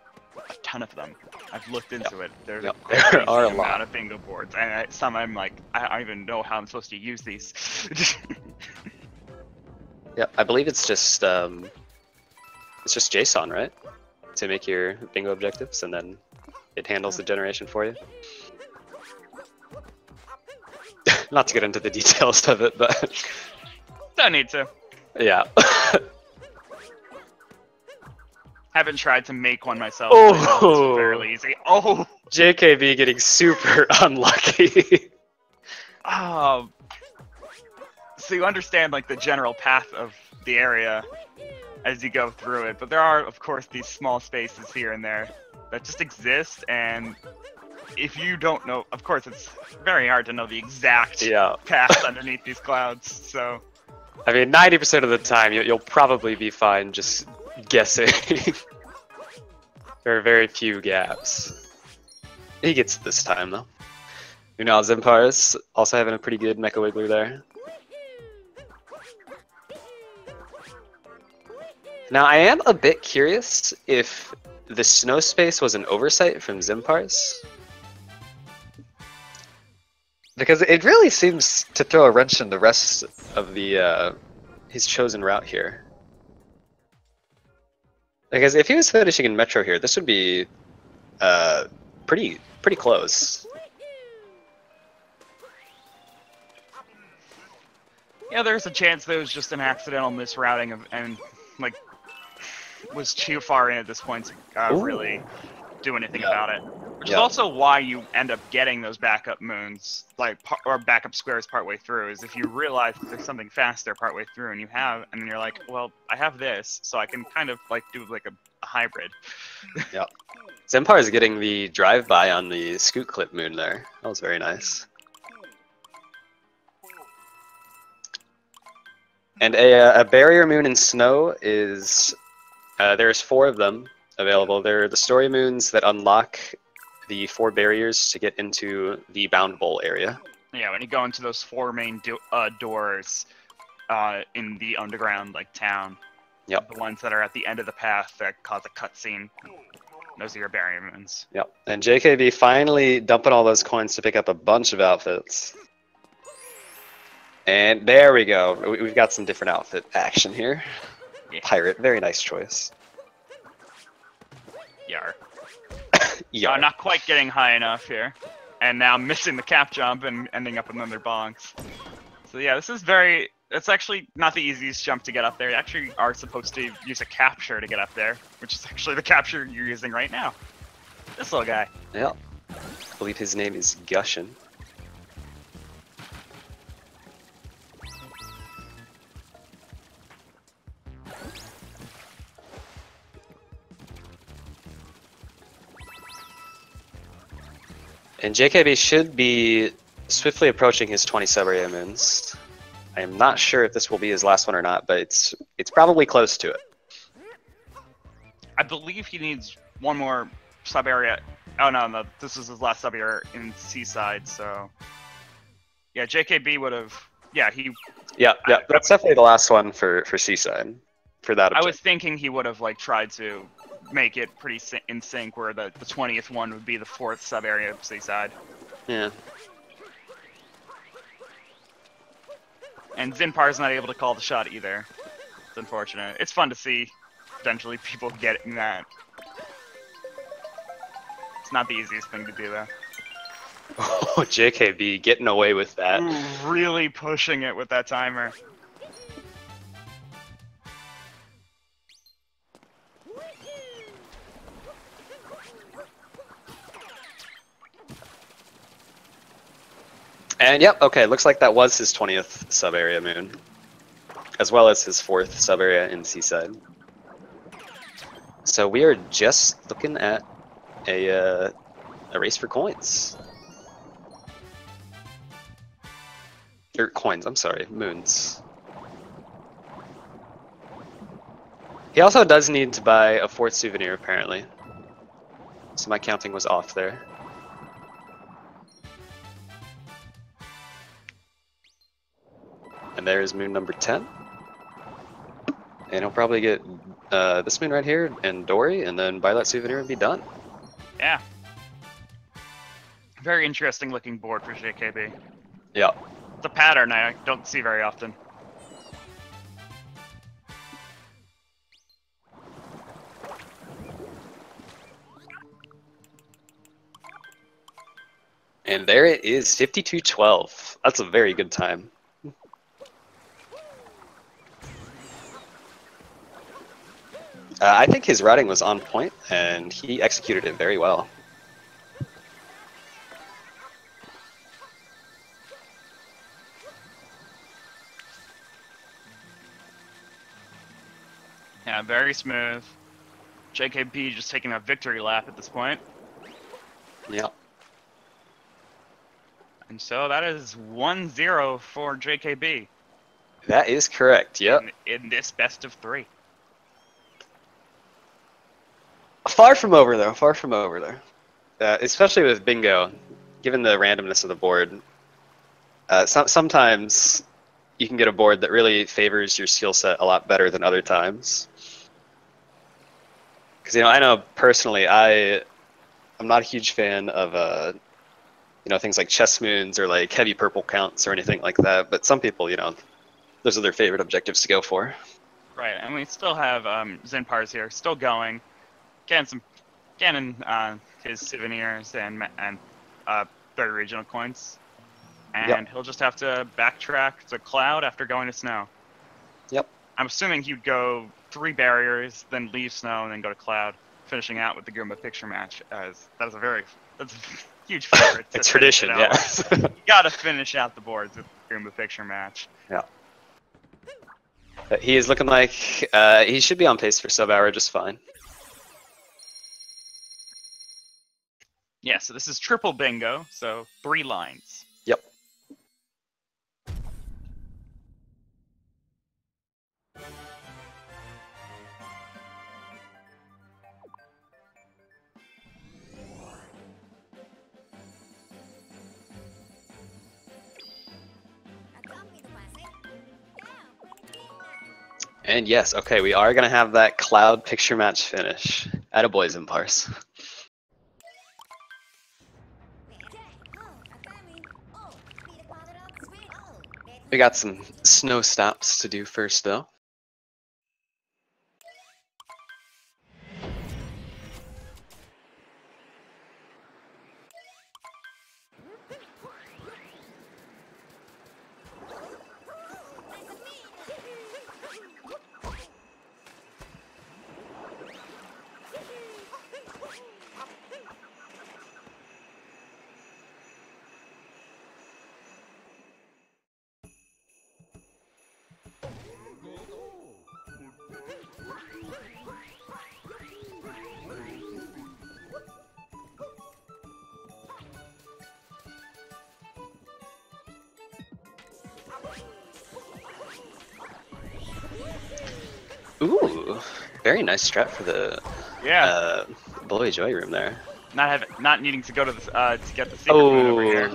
a ton of them. I've looked into it. There's a crazy amount of bingo boards, and some I'm like, I don't even know how I'm supposed to use these. Yeah, I believe it's just JSON, right? To make your bingo objectives, and then it handles the generation for you. Not to get into the details of it, but don't need to. Yeah. Haven't tried to make one myself. Oh, it's fairly easy. Oh, JKB getting super unlucky. So you understand like the general path of the area as you go through it, but there are of course these small spaces here and there that just exist, and if you don't know, of course it's very hard to know the exact path underneath these clouds. So I mean, 90% of the time you'll probably be fine just guessing. There are very few gaps. He gets it this time though. You know, Zinpars also having a pretty good Mecha Wiggler there. Now, I am a bit curious if the snow space was an oversight from Zinpars. Because it really seems to throw a wrench in the rest of the his chosen route here. Because if he was finishing in Metro here, this would be pretty close. Yeah, there's a chance that it was just an accidental misrouting and like was too far in at this point to really do anything about it. Which is also why you end up getting those backup moons, like or backup squares partway through. Is if you realize that there's something faster partway through, and and you're like, well, I have this, so I can kind of like do like a hybrid. Yeah. Zinpar is getting the drive-by on the scoot clip moon there. That was very nice. And a barrier moon in snow is there's 4 of them available. They're the story moons that unlock the 4 barriers to get into the Bound Bowl area. Yeah, when you go into those 4 main doors in the underground like town. Yep. The ones that are at the end of the path that cause a cutscene. Those are your barrier moons. Yep. And JKB finally dumping all those coins to pick up a bunch of outfits. And there we go. We've got some different outfit action here. Yeah. Pirate, very nice choice. Yar. Yar. Not quite getting high enough here. And now missing the cap jump and ending up in another bonks. So yeah, this is it's actually not the easiest jump to get up there. You actually are supposed to use a capture to get up there, which is actually the capture you're using right now. This little guy. Yeah. I believe his name is Gushin. And JKB should be swiftly approaching his 20 sub-area moons. I am not sure if this will be his last one or not, but it's probably close to it. I believe he needs one more sub area. Oh no, this is his last sub area in Seaside. So yeah, JKB would have. Yeah, he. Yeah, that's definitely the last one for Seaside. For that objective. I was thinking he would have like tried to make it pretty in sync, where the 20th one would be the 4th sub area of Seaside. Yeah. And Zinpars not able to call the shot either. It's unfortunate. It's fun to see potentially people getting that. It's not the easiest thing to do though. Oh, JKB getting away with that. Ooh, really pushing it with that timer. And yep, okay, looks like that was his 20th sub-area moon, as well as his 4th sub-area in Seaside. So we are just looking at a race for coins. Or coins, I'm sorry, moons. He also does need to buy a 4th souvenir, apparently. So my counting was off there. And there's moon number 10. And he'll probably get this moon right here and Dory, and then buy that souvenir and be done. Yeah. Very interesting looking board for JKB. Yeah. It's a pattern I don't see very often. And there it is, 52-12. That's a very good time. I think his routing was on point, and he executed it very well. Yeah, very smooth. JKB just taking a victory lap at this point. Yeah. And so that is 1-0 for JKB. That is correct, yep. In this best of 3. Far from over, though. Far from over, though. Especially with bingo, given the randomness of the board. Sometimes you can get a board that really favors your skill set a lot better than other times. Because, you know, I know personally, I'm not a huge fan of, you know, things like chess moons or like heavy purple counts or anything like that. But some people, you know, those are their favorite objectives to go for. Right, and we still have Zinpars here, still going. Getting his souvenirs and third regional coins. And he'll just have to backtrack to Cloud after going to Snow. Yep. I'm assuming he'd go 3 barriers, then leave Snow, and then go to Cloud, finishing out with the Goomba picture match. As that's a huge favorite. It's tradition, yeah. You gotta finish out the boards with the Goomba picture match. Yeah. He is looking like he should be on pace for sub-hour just fine. Yeah, so this is triple bingo, so 3 lines. Yep. And yes, okay, we are going to have that Cloud picture match finish. Attaboy, Zinpars. We got some snow stops to do first, though. Ooh, very nice strat for the Blowy Joy room there. Not needing to go to the to get the secret moon over here.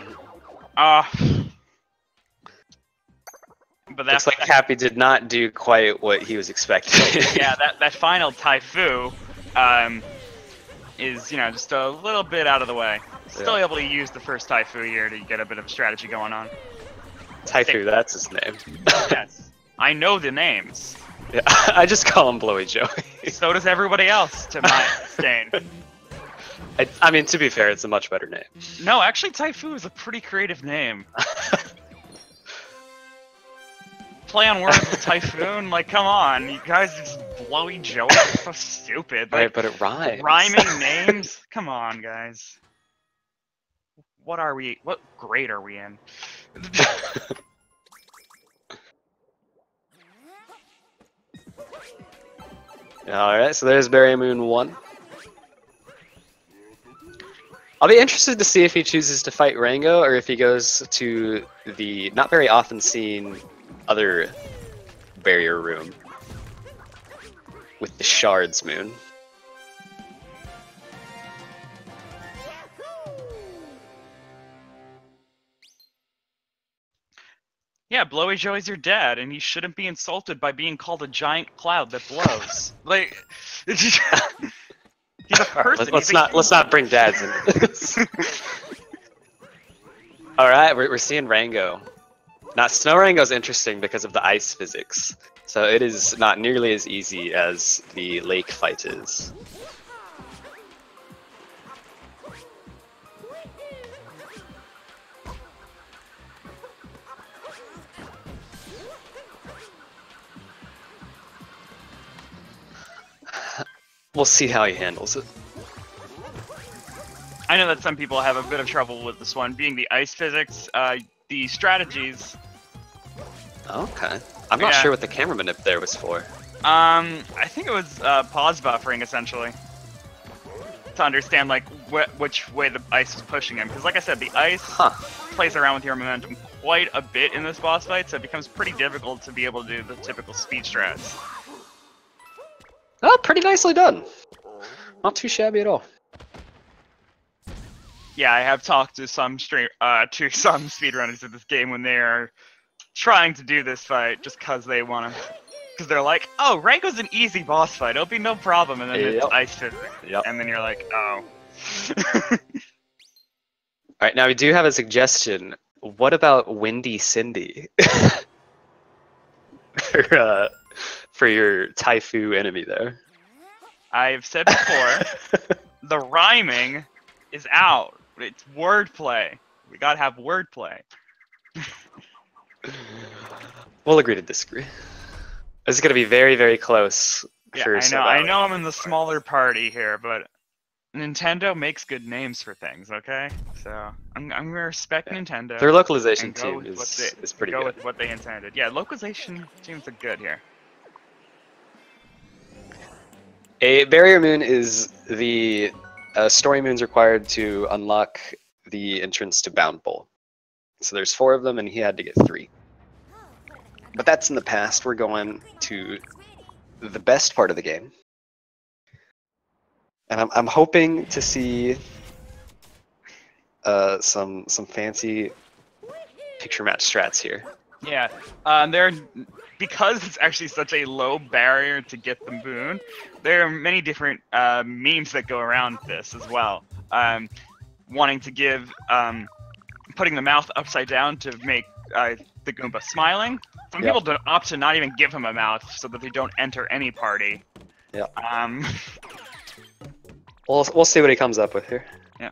But looks like Cappy did not do quite what he was expecting. Yeah, that final Taifu is, you know, just a little bit out of the way. Still able to use the first Taifu here to get a bit of strategy going on. Taifu, that's his name. Yes, I know the names. Yeah, I just call him Blowy Joey. So does everybody else, to my stain. I mean, to be fair, it's a much better name. No, actually, Taifu is a pretty creative name. Play on words with Typhoon, like, come on, you guys just Blowy Joey, so stupid. Like, right, but it rhymes. Rhyming names? Come on, guys. What grade are we in? Alright, so there's Barrier Moon 1. I'll be interested to see if he chooses to fight Rango or if he goes to the not very often seen other barrier room with the Shards Moon. Yeah, Blowy Joey's your dad, and he shouldn't be insulted by being called a giant cloud that blows. Like, he's a person. Let's not bring dads into this. All right, we're seeing Rango. Now, Snow Rango's interesting because of the ice physics, so it is not nearly as easy as the lake fight is. We'll see how he handles it. I know that some people have a bit of trouble with this one, being the ice physics, the strategies. Okay. I'm not sure what the camera manip there was for. I think it was pause buffering, essentially. To understand, like, which way the ice was pushing him. Because, like I said, the ice plays around with your momentum quite a bit in this boss fight, so it becomes pretty difficult to be able to do the typical speed strats. Oh, pretty nicely done. Not too shabby at all. Yeah, I have talked to some speedrunners of this game when they are trying to do this fight just because they want to. Because they're like, oh, Rango's an easy boss fight. It'll be no problem. And then it's ice physics. And then you're like, oh. Alright, now we do have a suggestion. What about Windy Cindy? For your Taifu enemy there. I've said before, the rhyming is out. It's wordplay. We gotta have wordplay. We'll agree to disagree. This is gonna be very, very close. Yeah, I know I'm in the smaller party here, but Nintendo makes good names for things, okay? So I'm gonna respect Nintendo. Their localization team is pretty good. Go with what they intended. Yeah, localization teams are good here. A barrier moon is the story moons required to unlock the entrance to Bound Bowl. So there's 4 of them, and he had to get 3. But that's in the past. We're going to the best part of the game. And I'm hoping to see some fancy picture match strats here. Yeah, because it's actually such a low barrier to get the boon, there are many different memes that go around this as well. Wanting to give, putting the mouth upside down to make the Goomba smiling. Some people opt to not even give him a mouth so that they don't enter any party. Yeah. We'll see what he comes up with here. Yeah.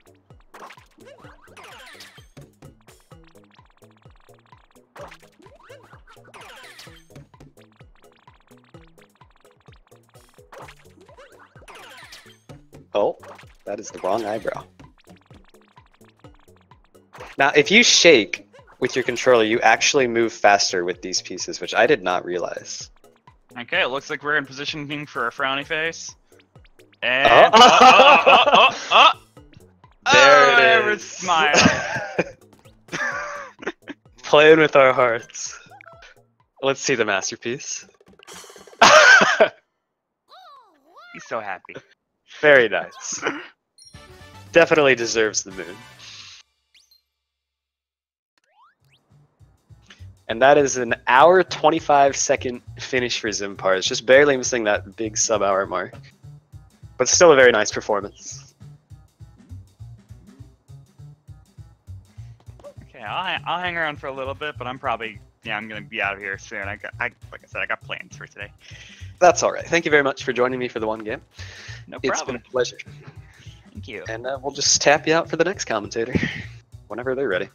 Oh, that is the wrong eyebrow. Now, if you shake with your controller, you actually move faster with these pieces, which I did not realize. Okay, it looks like we're in positioning for a frowny face. And there it is. Smile. Playing with our hearts. Let's see the masterpiece. so happy. Very nice. Definitely deserves the moon. And that is an hour 25-second finish for Zinpars, just barely missing that big sub-hour mark. But still a very nice performance. Okay, I'll hang around for a little bit, but I'm probably I'm gonna be out of here soon. Like I said, I got plans for today. That's all right. Thank you very much for joining me for the one game. No problem. It's been a pleasure. Thank you. And we'll just tap you out for the next commentator whenever they're ready.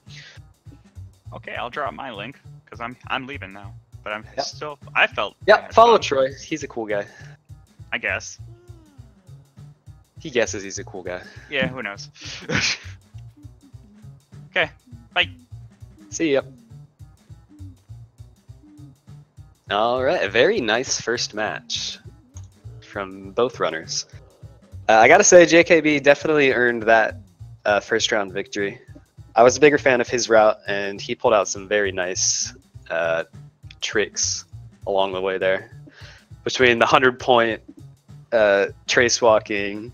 Okay, I'll drop my link because I'm leaving now. But I'm still. I felt. Yep, follow Troy. He's a cool guy. I guess. He guesses he's a cool guy. Yeah, who knows? Okay, bye. See ya. All right, a very nice first match from both runners. I gotta say, JKB definitely earned that first round victory. I was a bigger fan of his route, and he pulled out some very nice tricks along the way there. Between the 100-point trace walking,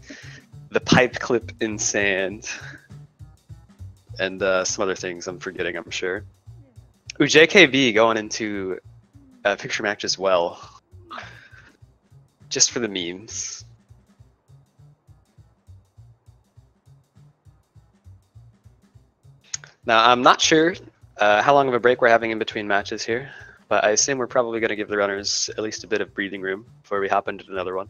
the pipe clip in sand, and some other things I'm forgetting, I'm sure. Ooh, JKB going into picture match as well. Just for the memes. Now, I'm not sure how long of a break we're having in between matches here, but I assume we're probably going to give the runners at least a bit of breathing room before we hop into another one.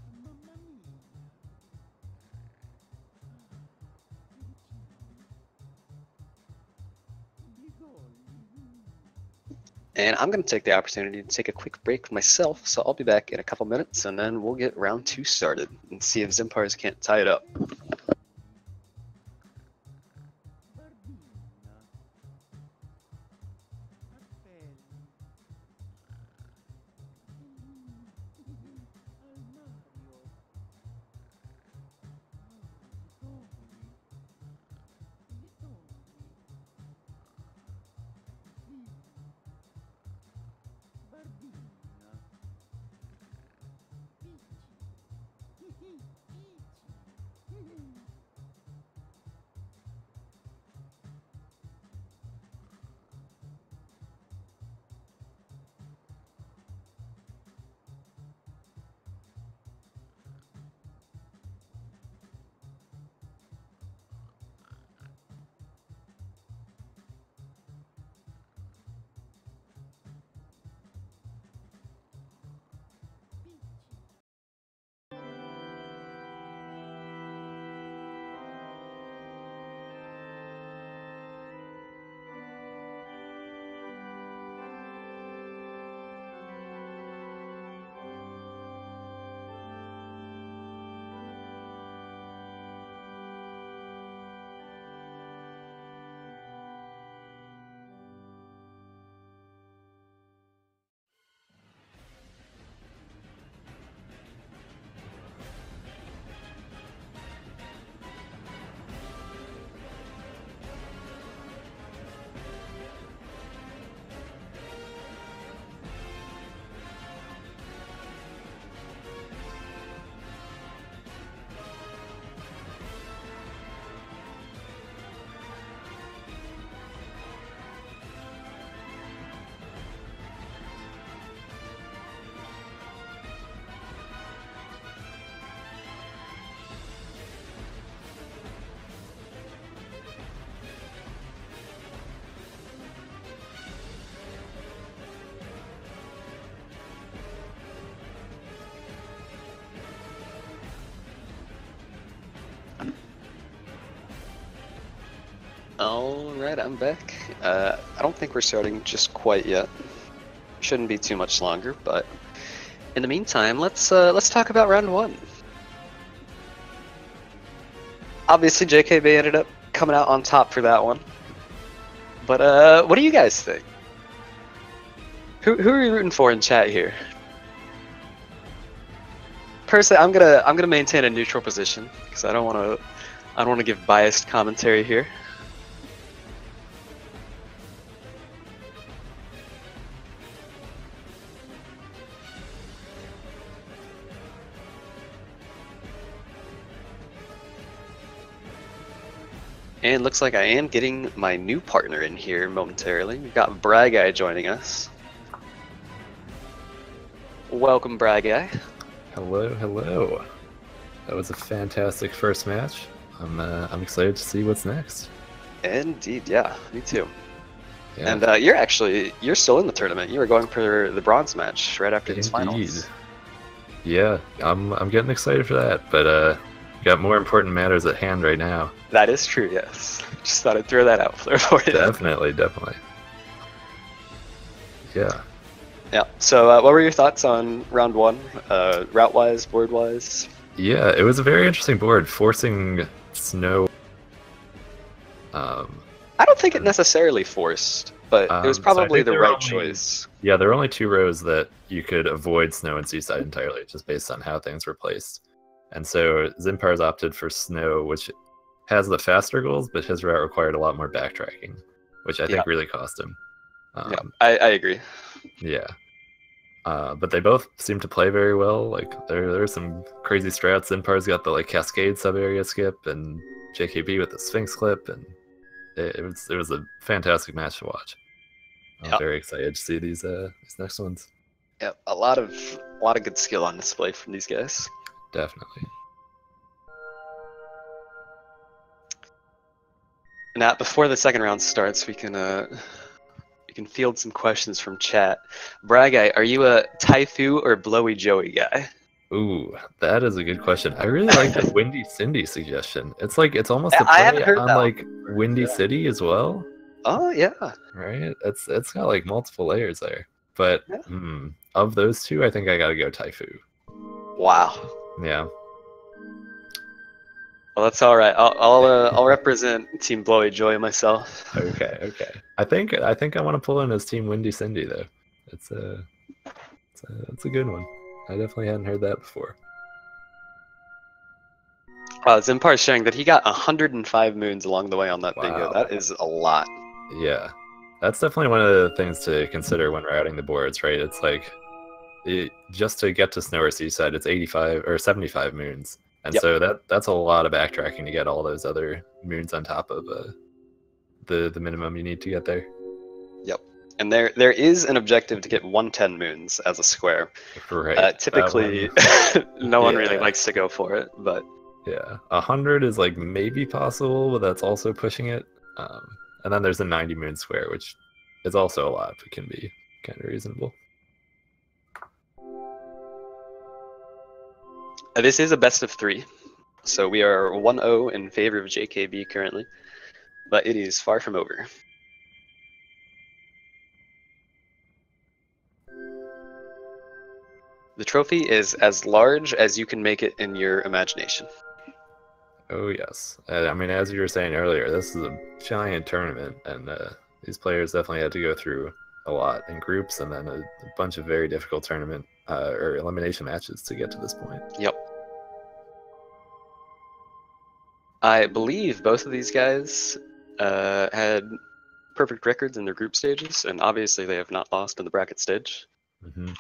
And I'm going to take the opportunity to take a quick break myself, so I'll be back in a couple minutes, and then we'll get round 2 started and see if Zinpars can't tie it up. Alright, I'm back. I don't think we're starting just quite yet. Shouldn't be too much longer, but in the meantime, let's talk about round 1. Obviously, JKB ended up coming out on top for that one. But what do you guys think? Who are you rooting for in chat here? Personally, I'm gonna maintain a neutral position because I don't want to give biased commentary here. And looks like I am getting my new partner in here momentarily. We've got Guy joining us. Welcome, Guy. Hello, hello. That was a fantastic first match. I'm excited to see what's next. Indeed, yeah, me too. Yeah. And you're still in the tournament. You were going for the bronze match right after these finals. Yeah, I'm getting excited for that, but got more important matters at hand right now. That is true, yes. Just thought I'd throw that out there for you. Definitely. Yeah. Yeah. So, what were your thoughts on round one, route-wise, board-wise? Yeah, it was a very interesting board, forcing snow. I don't think it necessarily forced, but it was probably the right choice. Yeah, there were only 2 rows that you could avoid snow and seaside entirely, just based on how things were placed. And so Zinpars opted for snow, which has the faster goals, but his route required a lot more backtracking, which I think really cost him. Yeah, I agree. Yeah. But they both seem to play very well. Like there are some crazy strats. Zinpars got the like Cascade sub area skip, and JKB with the Sphinx clip, and it was a fantastic match to watch. I'm very excited to see these next ones. Yeah, a lot of good skill on display from these guys. Definitely. Now, before the second round starts, we can field some questions from chat. Guy, are you a Taifu or Blowy Joey guy? Ooh, that is a good question. I really like the Windy Cindy suggestion. It's like it's almost a play on like Windy City as well. Oh yeah. Right? It's got like multiple layers there. But of those 2, I think I gotta go Taifu. Wow. Yeah. Well, that's all right. I'll represent Team Blowy Joy myself. Okay. I think I want to pull in as Team Windy Cindy though. It's a good one. I definitely hadn't heard that before. Zinpar is sharing that he got 105 moons along the way on that bingo. That is a lot. Yeah, that's definitely one of the things to consider when routing the boards, right? It's like just to get to Snow or Seaside, it's 85 or 75 moons. And so that's a lot of backtracking to get all those other moons on top of the minimum you need to get there. Yep. And there is an objective to get 110 moons as a square. Right. Typically, no one really likes to go for it, but yeah, 100 is like maybe possible, but that's also pushing it. And then there's a 90 moon square, which is also a lot, but can be kind of reasonable. This is a best of 3, so we are 1-0 in favor of JKB currently, but it is far from over. The trophy is as large as you can make it in your imagination. Oh yes, I mean, as you were saying earlier, this is a giant tournament, and these players definitely had to go through a lot in groups, and then a bunch of very difficult tournament or elimination matches to get to this point. Yep. I believe both of these guys had perfect records in their group stages, and obviously they have not lost in the bracket stage. And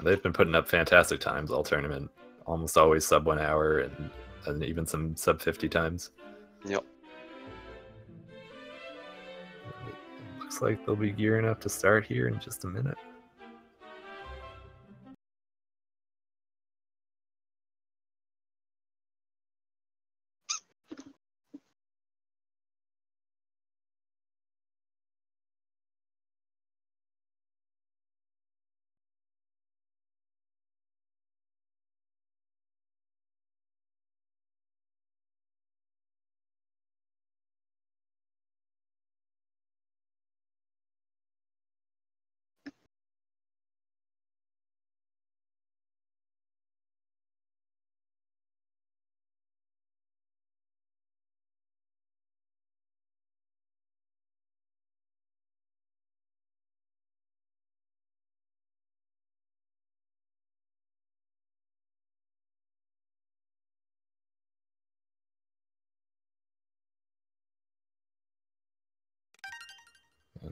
they've been putting up fantastic times all tournament, almost always sub 1 hour, and even some sub 50 times. Yep. It looks like they'll be gearing up to start here in just a minute.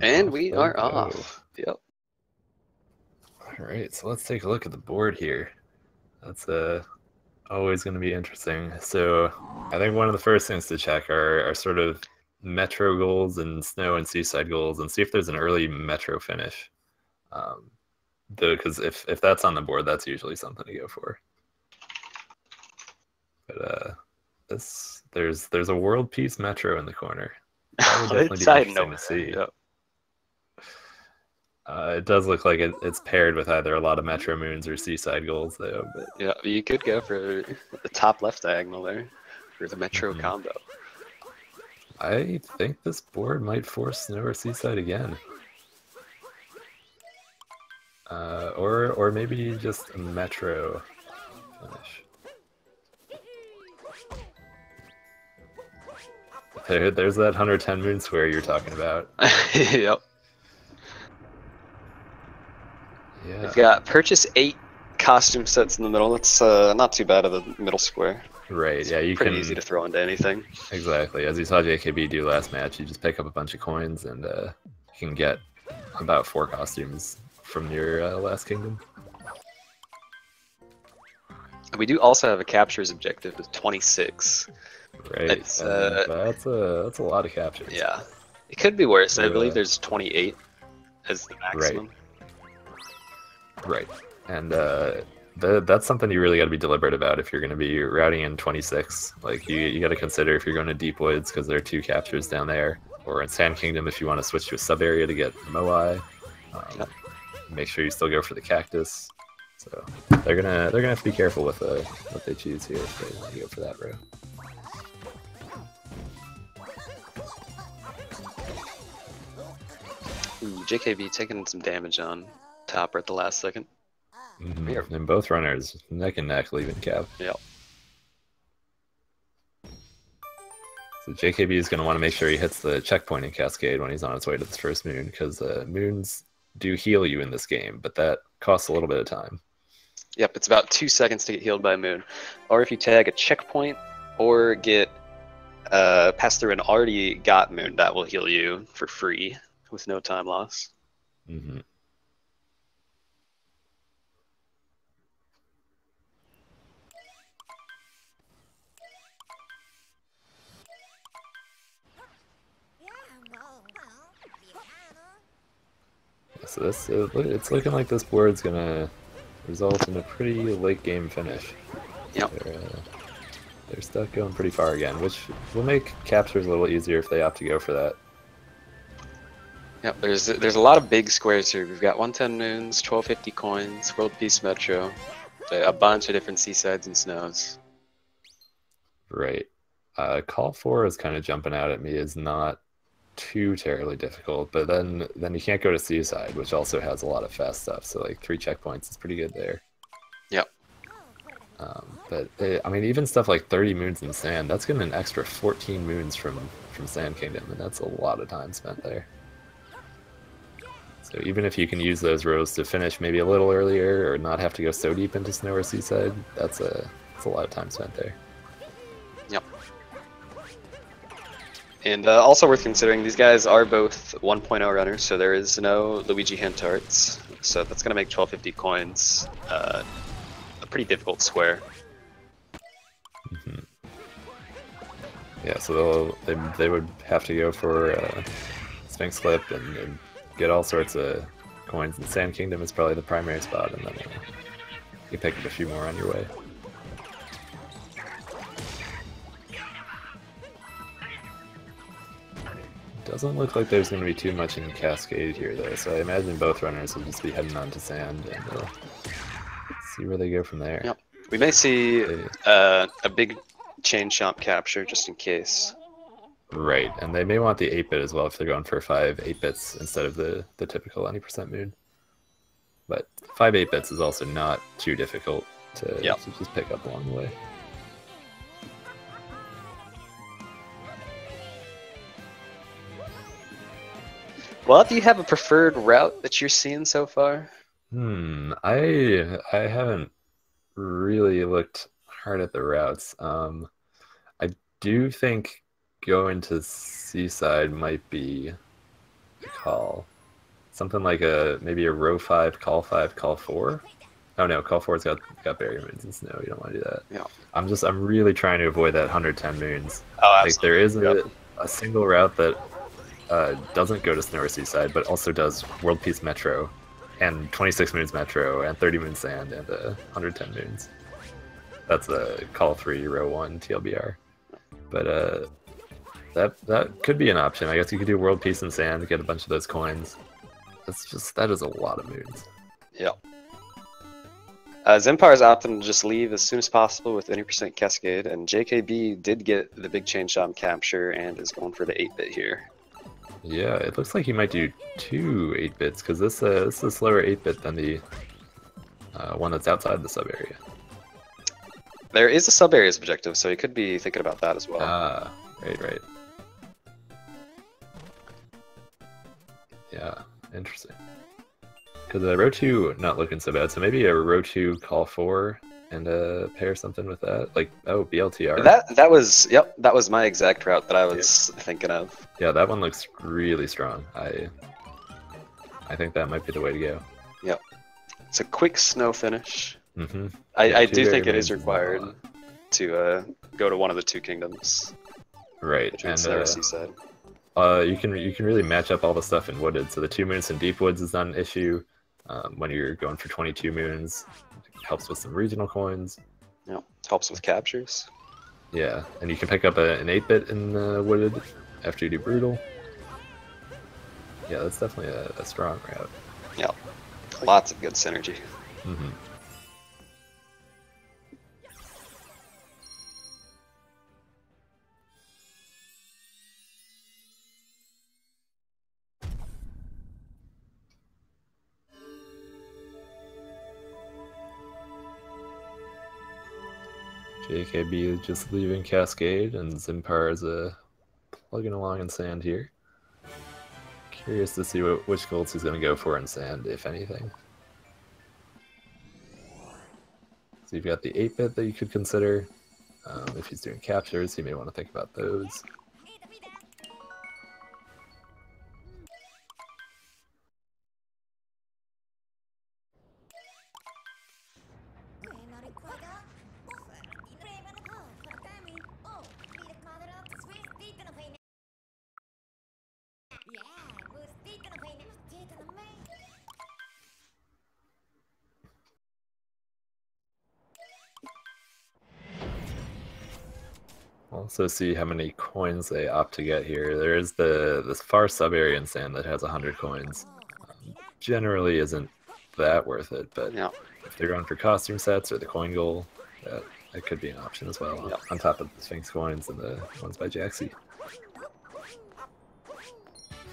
And we are off. Yep. All right, so let's take a look at the board here. That's always going to be interesting. So I think one of the first things to check are sort of metro goals and snow and seaside goals, and see if there's an early metro finish. Because if that's on the board, that's usually something to go for. But there's a world peace metro in the corner. That would definitely be interesting to see. Yep. It does look like it's paired with either a lot of metro moons or seaside goals, though. But yeah, you could go for the top left diagonal there for the metro combo. I think this board might force snow or seaside again. Or maybe just a metro finish. There's that 110 moon square you're talking about. Yep. Yeah. We've got purchase 8 costume sets in the middle. That's not too bad of the middle square. Right, it's yeah, you pretty can... easy to throw into anything. Exactly. As you saw JKB do last match, you just pick up a bunch of coins and you can get about 4 costumes from your last kingdom. We do also have a captures objective with 26. Right. That's a lot of captures. Yeah. It could be worse. I believe there's 28 as the maximum. Right. And that's something you really got to be deliberate about if you're going to be routing in 26. Like, you got to consider if you're going to Deep Woods, because there are 2 captures down there, or in Sand Kingdom if you want to switch to a sub area to get Moai. Make sure you still go for the cactus. So they're gonna have to be careful with what they choose here if they want to go for that row. Ooh, JKB taking some damage on Topper at the last second. And both runners neck and neck leaving cap. Yep. So JKB is going to want to make sure he hits the checkpoint in Cascade when he's on his way to this first moon, because moons do heal you in this game, but that costs a little bit of time. Yep, it's about 2 seconds to get healed by a moon. Or if you tag a checkpoint or get pass through an already got moon, that will heal you for free with no time loss. So it's looking like this board's gonna result in a pretty late game finish. Yep. They're stuck going pretty far again, which will make captures a little easier if they opt to go for that. Yep, there's a lot of big squares here. We've got 110 moons, 1250 coins, World Peace Metro, a bunch of different seasides and snows. Right. Call 4 is kind of jumping out at me as not too terribly difficult, but then you can't go to Seaside, which also has a lot of fast stuff, so like 3 checkpoints is pretty good there. Yep. But I mean, even stuff like 30 moons in Sand, that's getting an extra 14 moons from Sand Kingdom, and that's a lot of time spent there. So even if you can use those rows to finish maybe a little earlier or not have to go so deep into Snow or Seaside, that's a lot of time spent there. Yep. And also worth considering, these guys are both 1.0 runners, so there is no Luigi hint arts, so that's going to make 1250 coins a pretty difficult square. Yeah, so they would have to go for Sphinx Clip and get all sorts of coins, and Sand Kingdom is probably the primary spot, and then you pick up a few more on your way. Doesn't look like there's going to be too much in Cascade here, though, so I imagine both runners will just be heading on to Sand and see where they go from there. Yep. We may see a big chain chomp capture just in case. Right, and they may want the 8-bit as well if they're going for 5 8-bits instead of the typical 90% moon. But 5 8-bits is also not too difficult to just pick up along the way. Well, do you have a preferred route that you're seeing so far? I haven't really looked hard at the routes. I do think going to Seaside might be a call. Something like maybe a row 5, call 4. Oh no, call 4's got barrier moons and snow. You don't want to do that. Yeah. I'm really trying to avoid that 110 moons. Oh, like there is a single route that doesn't go to Snow or Seaside, but also does World Peace Metro, and 26 moons Metro, and 30 moons Sand, and 110 moons. That's a call 3 row 1 TLBR. But that could be an option. I guess you could do World Peace and Sand to get a bunch of those coins. That is a lot of moons. Yeah. Zinpars opted to just leave as soon as possible with any % Cascade, and JKB did get the big chain shot capture and is going for the 8-bit here. Yeah, it looks like he might do 2 8-bits, because this is a slower 8-bit than the one that's outside the sub-area. There is a sub-areas objective, so he could be thinking about that as well. Ah, right. Yeah, interesting. Because row 2 not looking so bad, so maybe a row 2 call 4 and pair something with that. Like, oh, BLTR. That was my exact route that I was thinking of. Yeah, that one looks really strong. I think that might be the way to go. Yep. It's a quick snow finish. Mm-hmm. I do think it is required to go to one of the 2 kingdoms. Right, Between and Snow or Seaside. you can really match up all the stuff in Wooded. So the 2 moons in Deep Woods is not an issue. When you're going for 22 moons, it helps with some regional coins. Yeah, helps with captures. Yeah, and you can pick up an 8-bit in Wooded after you do Brutal. Yeah, that's definitely a strong route. Yeah, lots of good synergy. Mm-hmm. JKB is just leaving Cascade, and Zinpars plugging along in Sand here. Curious to see which golds he's going to go for in Sand, if anything. So you've got the 8-bit that you could consider. If he's doing captures, he may want to think about those. Also see how many coins they opt to get here. There is this far sub-area in Sand that has 100 coins. Generally isn't that worth it, but Yeah. if they're going for costume sets or the coin goal, that could be an option as well, Yeah. on top of the Sphinx coins and the ones by Jaxie.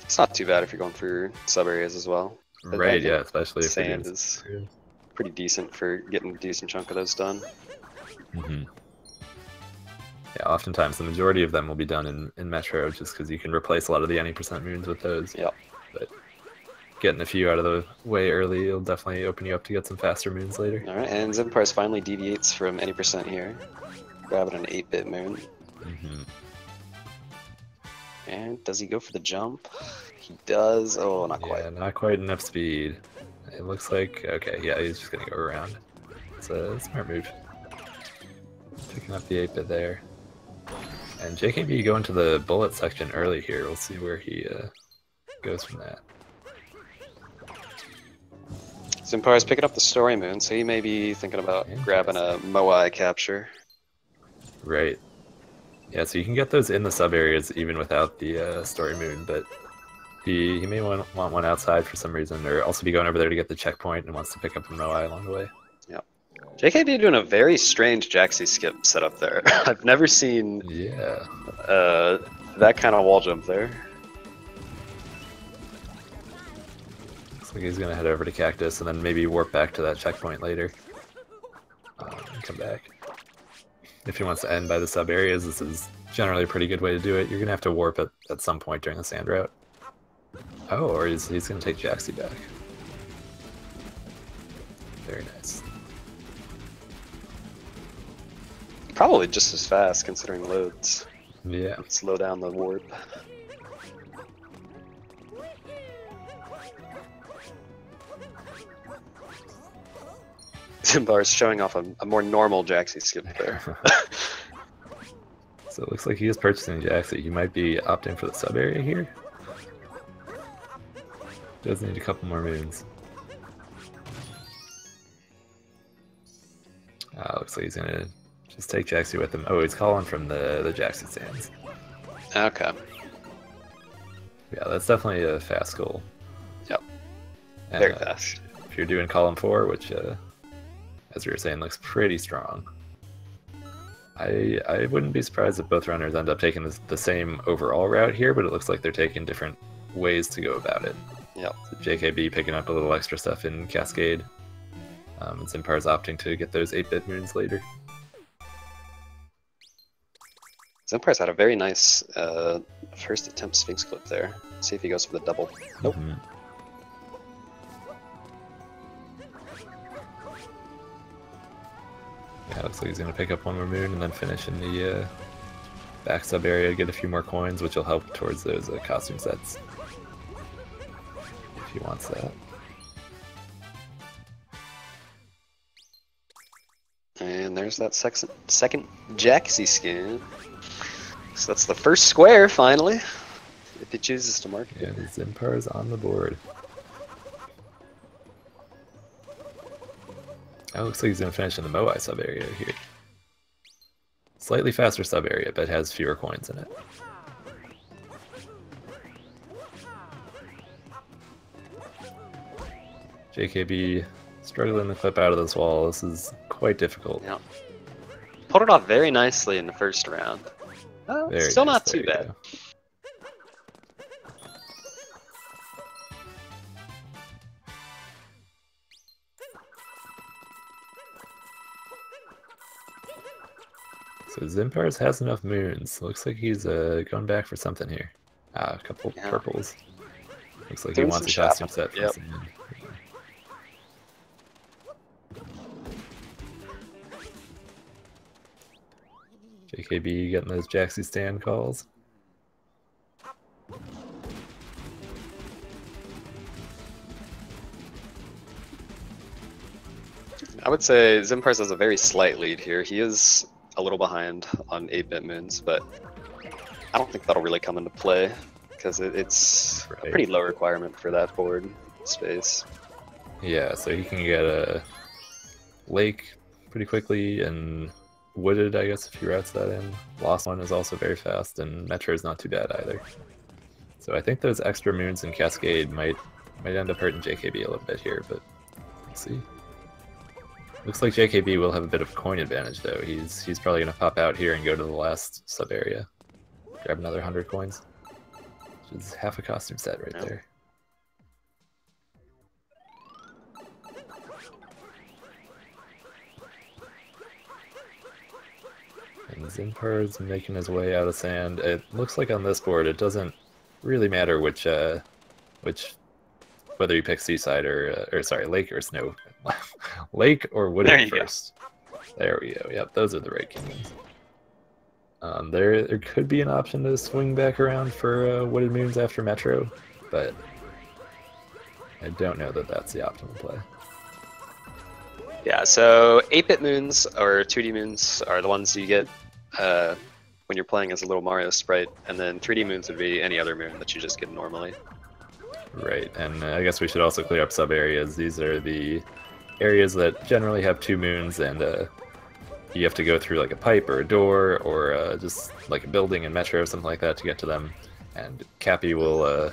It's not too bad if you're going for sub areas as well. I Right, think yeah, especially if Sand you're is pretty decent for getting a decent chunk of those done. Mm-hmm. Yeah, oftentimes the majority of them will be done in Metro, just because you can replace a lot of the any % moons with those. Yep. But getting a few out of the way early will definitely open you up to get some faster moons later. Alright, and Zinpars finally deviates from any % here, grabbing an 8-bit moon. Mm-hmm. And does he go for the jump? He does. Oh, not quite. Yeah, not quite enough speed. It looks like, okay, yeah, he's just going to go around. It's a smart move. Picking up the 8-bit there. And JKB going to the bullet section early here. We'll see where he goes from that. Zinpars picking up the story moon, so he may be thinking about grabbing a Moai capture. Right. Yeah, so you can get those in the sub areas even without the story moon, but he may want one outside for some reason, or also be going over there to get the checkpoint and wants to pick up a Moai along the way. Yep. JKB doing a very strange Jaxie skip setup there. I've never seen that kind of wall jump there. Looks like he's going to head over to Cactus and then maybe warp back to that checkpoint later. And come back. If he wants to end by the sub areas, this is generally a pretty good way to do it. You're going to have to warp at some point during the sand route. Oh, or he's going to take Jaxie back. Very nice. Probably just as fast considering loads. Yeah. Slow down the warp. Zinpars showing off a more normal Jaxi skip there. So it looks like he is purchasing Jaxi. He might be opting for the sub area here. Does need a couple more moons. Looks like he's gonna just take Jaxi with him. Oh, he's calling from the Jaxi stands. Okay. Yeah, that's definitely a fast goal. Yep. Very fast. If you're doing column 4, which, as we were saying, looks pretty strong. I wouldn't be surprised if both runners end up taking the same overall route here, but it looks like they're taking different ways to go about it. Yep. So JKB picking up a little extra stuff in Cascade. And Zinpars opting to get those 8-bit moons later. Zinpars had a very nice first attempt Sphinx clip there. See if he goes for the double. Nope. Mm-hmm. Yeah, looks like he's going to pick up one more moon and then finish in the back sub area, get a few more coins, which will help towards those costume sets. If he wants that. And there's that second Jaxi skin. So that's the first square, finally, if he chooses to mark it. Yeah, Zinpars on the board. Oh, looks like he's going to finish in the Moai sub area here. Slightly faster sub area, but has fewer coins in it. JKB struggling to clip out of this wall. This is quite difficult. Yeah. Pulled it off very nicely in the first round. Still nice. not too bad. So Zinpars has enough moons. Looks like he's going back for something here. A couple purples. Looks like Doing he wants a some costume shopping. set from Yep. Sand. JKB getting those Jaxi stand calls. I would say Zinpars has a very slight lead here. He is a little behind on 8-bit moons, but I don't think that'll really come into play because it's a pretty low requirement for that board space. Yeah, so he can get a lake pretty quickly and wooded, I guess, if he routes that in. Lost One is also very fast, and Metro is not too bad either. So I think those extra moons in Cascade might end up hurting JKB a little bit here, but we'll see. Looks like JKB will have a bit of coin advantage though. He's probably gonna pop out here and go to the last sub area, grab another 100 coins, which is half a costume set right there. And Zinpars making his way out of sand. It looks like on this board it doesn't really matter which whether you pick seaside or sorry, lake or snow. Lake or wooded first. There we go. Yep, those are the right kingdoms. There could be an option to swing back around for wooded moons after Metro, but I don't know that that's the optimal play. Yeah, so 8-bit moons or 2D moons are the ones you get when you're playing as a little Mario sprite, and then 3D moons would be any other moon that you just get normally. Right, and I guess we should also clear up sub-areas. These are the areas that generally have 2 moons, and you have to go through like a pipe or a door or just like a building in Metro or something like that to get to them. And Cappy will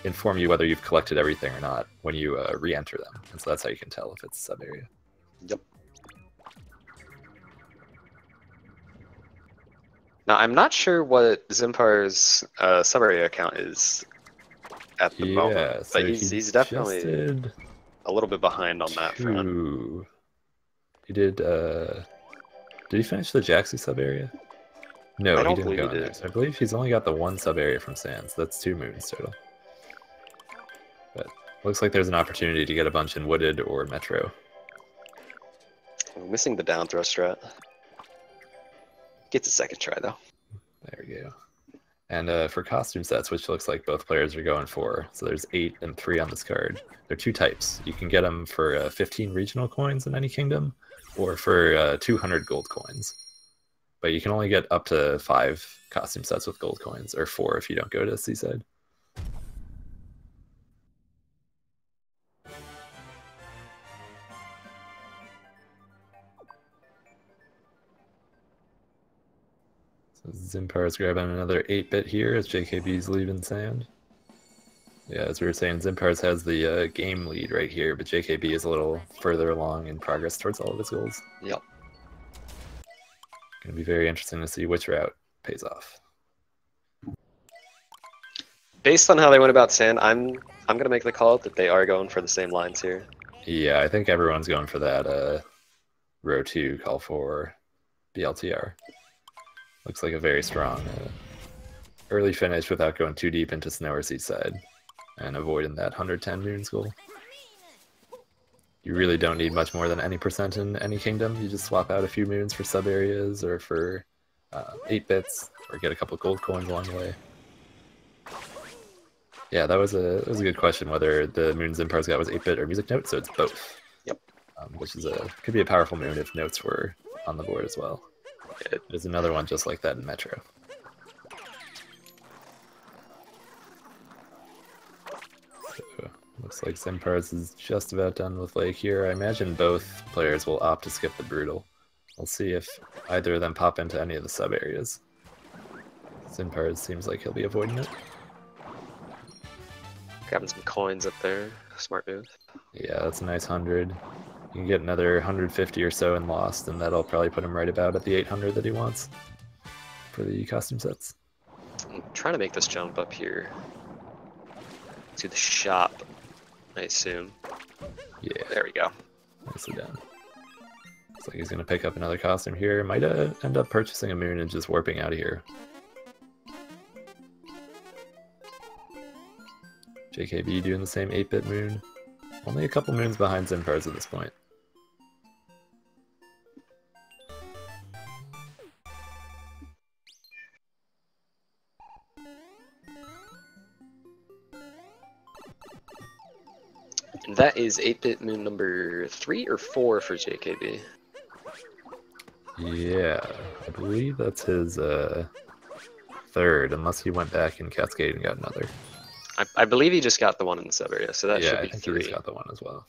inform you whether you've collected everything or not when you re-enter them. And so that's how you can tell if it's a sub-area. Yep. Now, I'm not sure what Zinpars' sub-area account is at the moment, so but he's definitely a little bit behind on that front. He did he finish the Jaxi sub-area? No, he didn't go in there. So I believe he's only got the 1 sub-area from Sands. That's 2 moons total. But looks like there's an opportunity to get a bunch in Wooded or Metro. We're missing the down throw strat. Gets a second try though. There we go. And for costume sets, which looks like both players are going for, so there's 8 and 3 on this card. There are 2 types. You can get them for 15 regional coins in any kingdom, or for 200 gold coins. But you can only get up to 5 costume sets with gold coins, or 4 if you don't go to Seaside. So Zinpars grabbing another 8-bit here as JKB's leaving sand. Yeah, as we were saying, Zinpars has the game lead right here, but JKB is a little further along in progress towards all of his goals. Yep. Going to be very interesting to see which route pays off. Based on how they went about sand, I'm gonna make the call that they are going for the same lines here. Yeah, I think everyone's going for that row 2 call for BLTR. Looks like a very strong early finish without going too deep into snow or Seaside and avoiding that 110 moons goal. You really don't need much more than any percent in any kingdom. You just swap out a few moons for sub areas or for 8 bits or get a couple gold coins along the way. Yeah, that was a good question whether the moon Zinpars got was 8-bit or music notes, so it's both. Yep. Which is could be a powerful moon if notes were on the board as well. There's another one just like that in Metro. So, looks like Zinpars is just about done with Lake here. I imagine both players will opt to skip the Brutal. We'll see if either of them pop into any of the sub areas. Zinpars seems like he'll be avoiding it. Grabbing some coins up there. Smart move. Yeah, that's a nice 100. You can get another 150 or so in Lost, and that'll probably put him right about at the 800 that he wants for the costume sets. I'm trying to make this jump up here to the shop, I assume. Yeah. There we go. Nicely done. Looks like he's going to pick up another costume here. Might end up purchasing a moon and just warping out of here. JKB doing the same 8-bit moon. Only a couple moons behind Zinpars at this point. And that is 8-bit moon number 3 or 4 for JKB. Yeah, I believe that's his third, unless he went back in Cascade and got another. I believe he just got the one in the sub area, so that yeah, should be I think 3. he just got the one as well.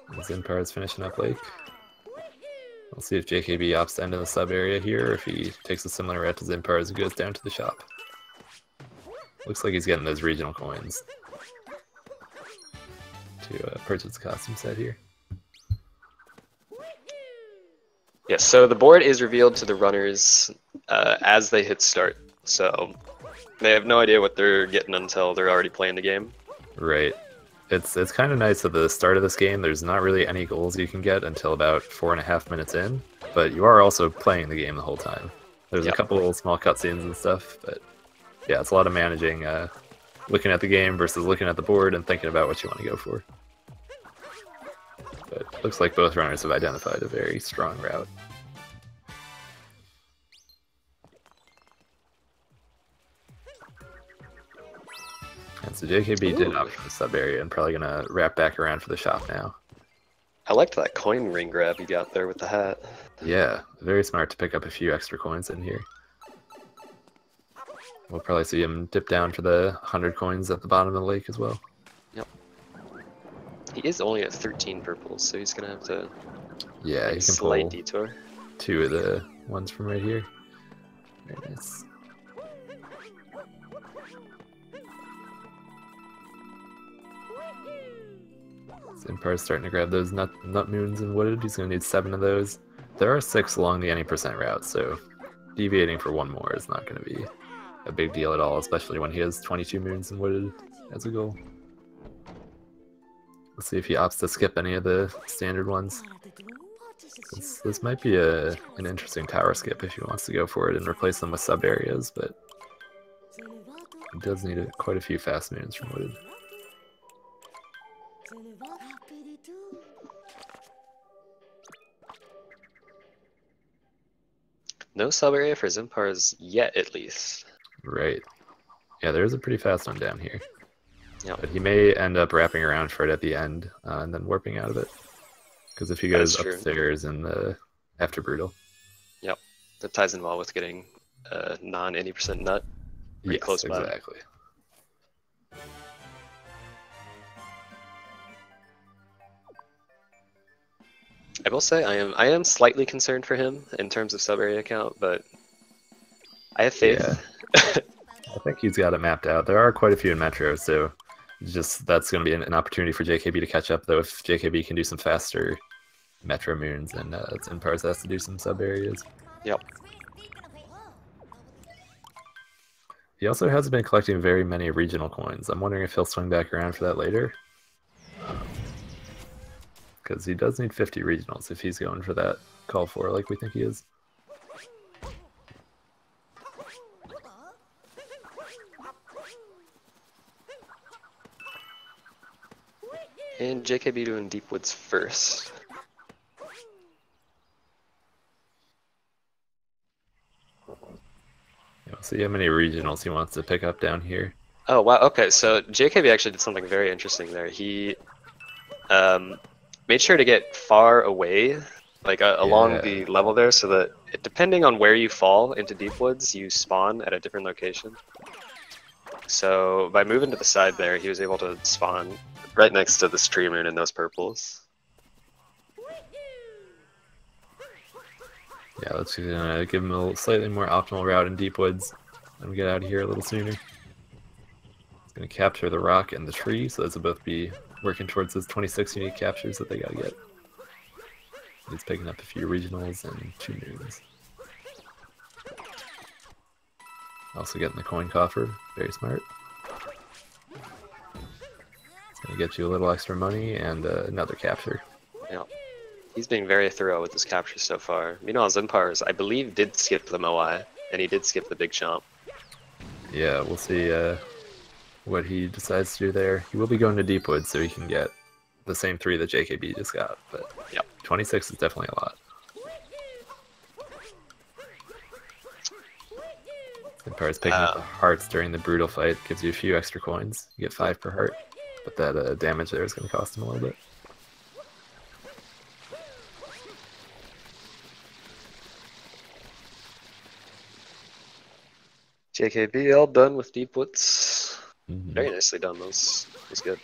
And Zinpars finishing up Lake. We'll see if JKB opts to end in the sub area here, or if he takes a similar route to Zinpars and goes down to the shop. Looks like he's getting those regional coins to purchase the costume set here. Yes, so the board is revealed to the runners as they hit start. So they have no idea what they're getting until they're already playing the game. Right. It's kind of nice at the start of this game. There's not really any goals you can get until about 4.5 minutes in, but you are also playing the game the whole time. There's a couple little small cutscenes and stuff, but yeah, it's a lot of managing, looking at the game versus looking at the board and thinking about what you want to go for. But it looks like both runners have identified a very strong route. And so JKB did opt for the sub area and probably gonna wrap back around for the shop now. I liked that coin ring grab you got there with the hat. Yeah, very smart to pick up a few extra coins in here. We'll probably see him dip down for the 100 coins at the bottom of the lake as well. Yep. He is only at 13 purples, so he's gonna have to yeah, make he a can slight pull detour. 2 of the ones from right here. Very nice. Zinpars starting to grab those nut moons and wooded. He's going to need 7 of those. There are 6 along the any percent route, so deviating for 1 more is not going to be a big deal at all, especially when he has 22 moons and wooded as a goal. Let's see if he opts to skip any of the standard ones. This might be an interesting tower skip if he wants to go for it and replace them with sub areas, but he does need quite a few fast moons from wooded. No sub area for Zinpars yet, at least. Right. Yeah, there is a pretty fast one down here. Yep. But he may end up wrapping around for it at the end and then warping out of it. Because if he goes upstairs in the after Brutal. Yep. That ties in well with getting a non-80% nut. Yes, close by. exactly. I will say I am slightly concerned for him in terms of sub area count, but I have faith. Yeah. I think he's got it mapped out. There are quite a few in Metro, so just that's going to be an opportunity for JKB to catch up. Though if JKB can do some faster Metro moons, and Zinpars has to do some sub areas. Yep. He also hasn't been collecting very many regional coins. I'm wondering if he'll swing back around for that later. Because he does need 50 regionals if he's going for that call for like we think he is. And JKB doing Deep Woods first. We'll see how many regionals he wants to pick up down here. Oh, wow. Okay, so JKB actually did something very interesting there. He made sure to get far away, like along the level there, so that depending on where you fall into Deep Woods, you spawn at a different location. So by moving to the side there, he was able to spawn right next to the Tree Moon and those purples. Yeah, let's give him a slightly more optimal route in Deep Woods and get out of here a little sooner. He's going to capture the rock and the tree, so those will both be working towards those 26 unique captures that they got to get. He's picking up a few regionals and 2 moons. Also getting the coin coffer, very smart. It's going to get you a little extra money and another capture. Yeah. He's being very thorough with his captures so far. Meanwhile, Zinpars, I believe, did skip the Moai, and he did skip the Big Chomp. Yeah, we'll see what he decides to do there. He will be going to Deep Woods, so he can get the same 3 that JKB just got, but yep. 26 is definitely a lot. Zinpars picking up the hearts during the Brutal fight gives you a few extra coins. You get 5 per heart, but that damage there is going to cost him a little bit. JKB all done with Deep Woods. Very nicely done. That was good.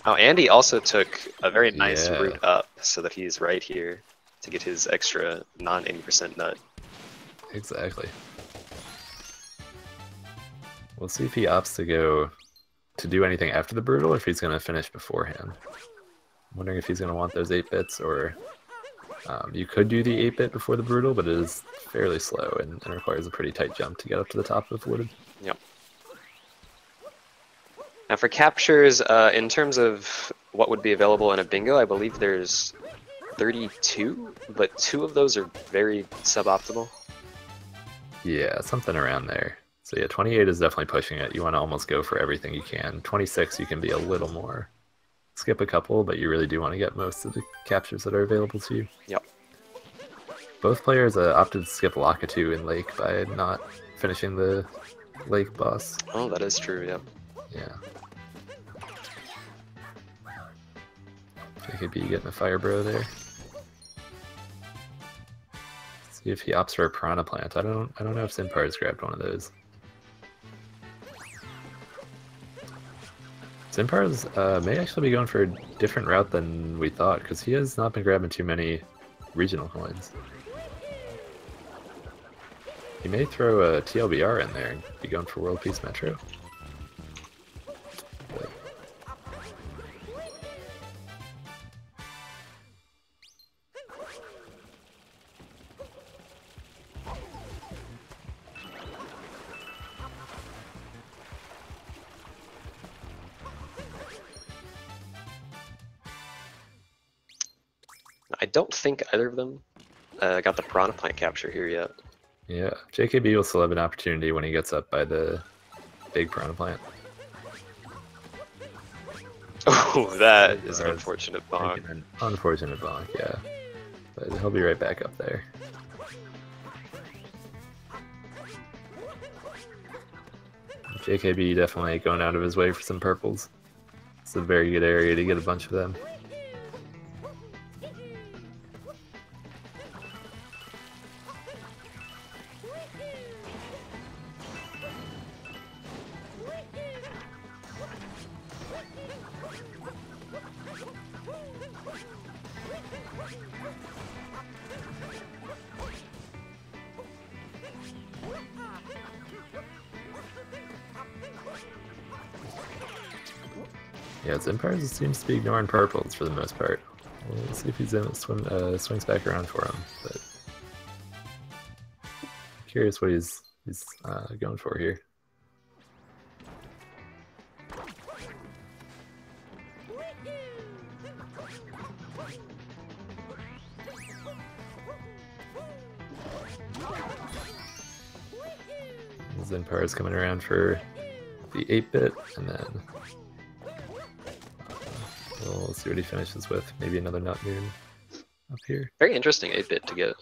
Oh, Andy also took a very nice route up so that he's right here to get his extra non-80% nut. Exactly. We'll see if he opts to do anything after the Brutal or if he's going to finish beforehand. I'm wondering if he's going to want those 8 bits or you could do the 8-bit before the Brutal, but it is fairly slow and requires a pretty tight jump to get up to the top of Wooded. Yep. Now for captures, in terms of what would be available in a bingo, I believe there's 32, but 2 of those are very suboptimal. Yeah, something around there. So yeah, 28 is definitely pushing it. You want to almost go for everything you can. 26, you can be a little more. Skip a couple, but you really do want to get most of the captures that are available to you. Yep. Both players opted to skip Lakitu in Lake by not finishing the Lake boss. Oh, that is true, yep. Yeah. JKB getting a Fire Bro there. See if he opts for a Piranha Plant. I don't know if Zinpars grabbed one of those. Zinpars may actually be going for a different route than we thought, because he has not been grabbing too many regional coins. He may throw a TLBR in there and be going for World Peace Metro. But... I don't think either of them got the Piranha Plant capture here yet. Yeah, JKB will still have an opportunity when he gets up by the big Piranha Plant. Oh, that is an unfortunate bonk. An unfortunate bonk, yeah. But he'll be right back up there. JKB definitely going out of his way for some purples. It's a very good area to get a bunch of them. Yeah, Zinpars seems to be ignoring purples for the most part. We'll see if he's in swings back around for him. But curious what he's going for here. Zinpars coming around for the 8-bit, and then we'll see what he finishes with. Maybe another Nut Moon up here. Very interesting 8-bit to get.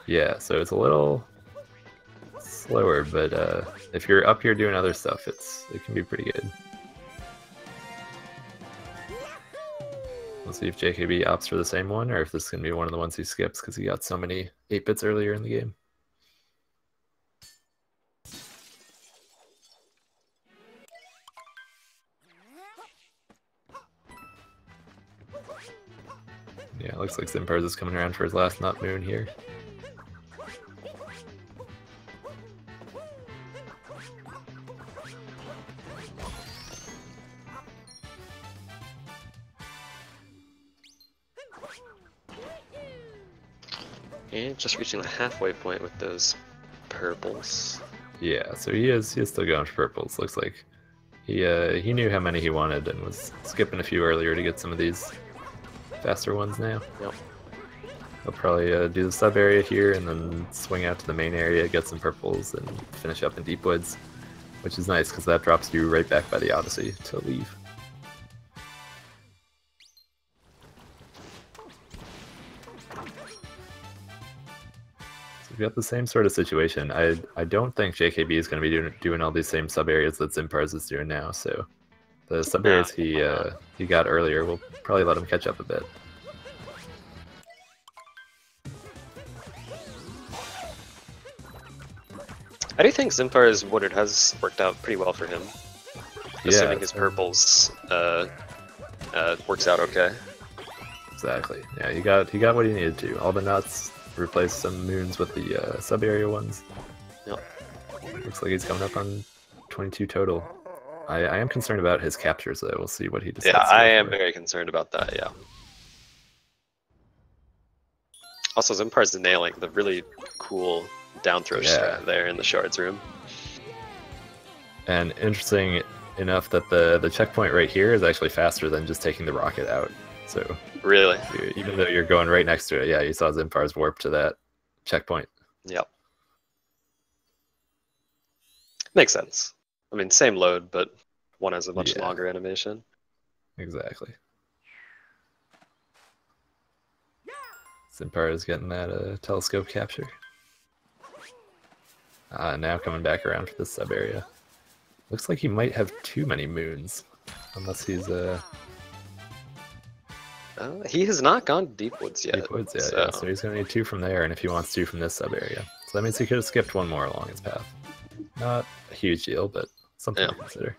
Yeah, so it's a little slower, but if you're up here doing other stuff, it can be pretty good. We'll see if JKB opts for the same one, or if this is going to be one of the ones he skips because he got so many 8-bits earlier in the game. Yeah, it looks like Zinpars is coming around for his last Nut Moon here. And just reaching the halfway point with those purples. Yeah, so he is still going for purples. Looks like he knew how many he wanted and was skipping a few earlier to get some of these faster ones now. Yep. He'll probably do the sub area here and then swing out to the main area, get some purples, and finish up in Deep Woods, which is nice because that drops you right back by the Odyssey to leave. So we've got the same sort of situation. I don't think JKB is going to be doing all these same sub areas that Zinpars is doing now, so the sub areas he got earlier will probably let him catch up a bit. I do think Zinpars Woodard has worked out pretty well for him. Assuming his purples works out okay. Exactly. Yeah, he got what he needed to. All the nuts, replaced some moons with the sub area ones. Yep. Looks like he's coming up on 22 total. I am concerned about his captures though. We'll see what he decides. Yeah, I am very concerned about that, yeah. Also, Zinpars is nailing the really cool down throw strat there in the shards room. And interesting enough that the checkpoint right here is actually faster than just taking the rocket out. So really, even though you're going right next to it, yeah, you saw Zinpars warp to that checkpoint. Yep. Makes sense. I mean, same load, but one has a much longer animation. Exactly. Zinpars is getting that telescope capture. Now coming back around for this sub area. Looks like he might have too many moons, unless he's he has not gone to Deep Woods yet. Deep Woods, yeah. So he's gonna need 2 from there, and if he wants 2 from this sub area, so that means he could have skipped 1 more along his path. Not a huge deal, but something to consider.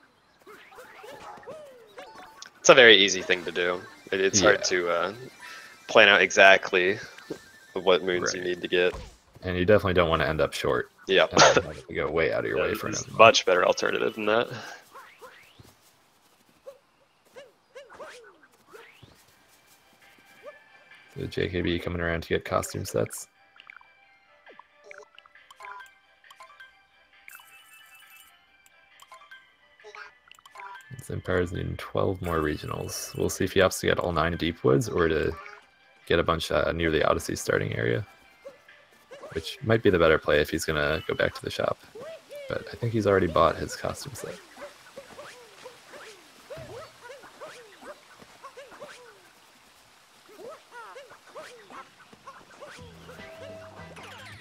It's a very easy thing to do. It's hard to plan out exactly what moons you need to get. And you definitely don't want to end up short. Yeah. You go way out of your way for him. Much better alternative than that. The JKB coming around to get costume sets. Zinpars needing 12 more regionals. We'll see if he opts to get all 9 Deep Woods or to get a bunch near the Odyssey starting area, which might be the better play if he's going to go back to the shop. But I think he's already bought his costume set.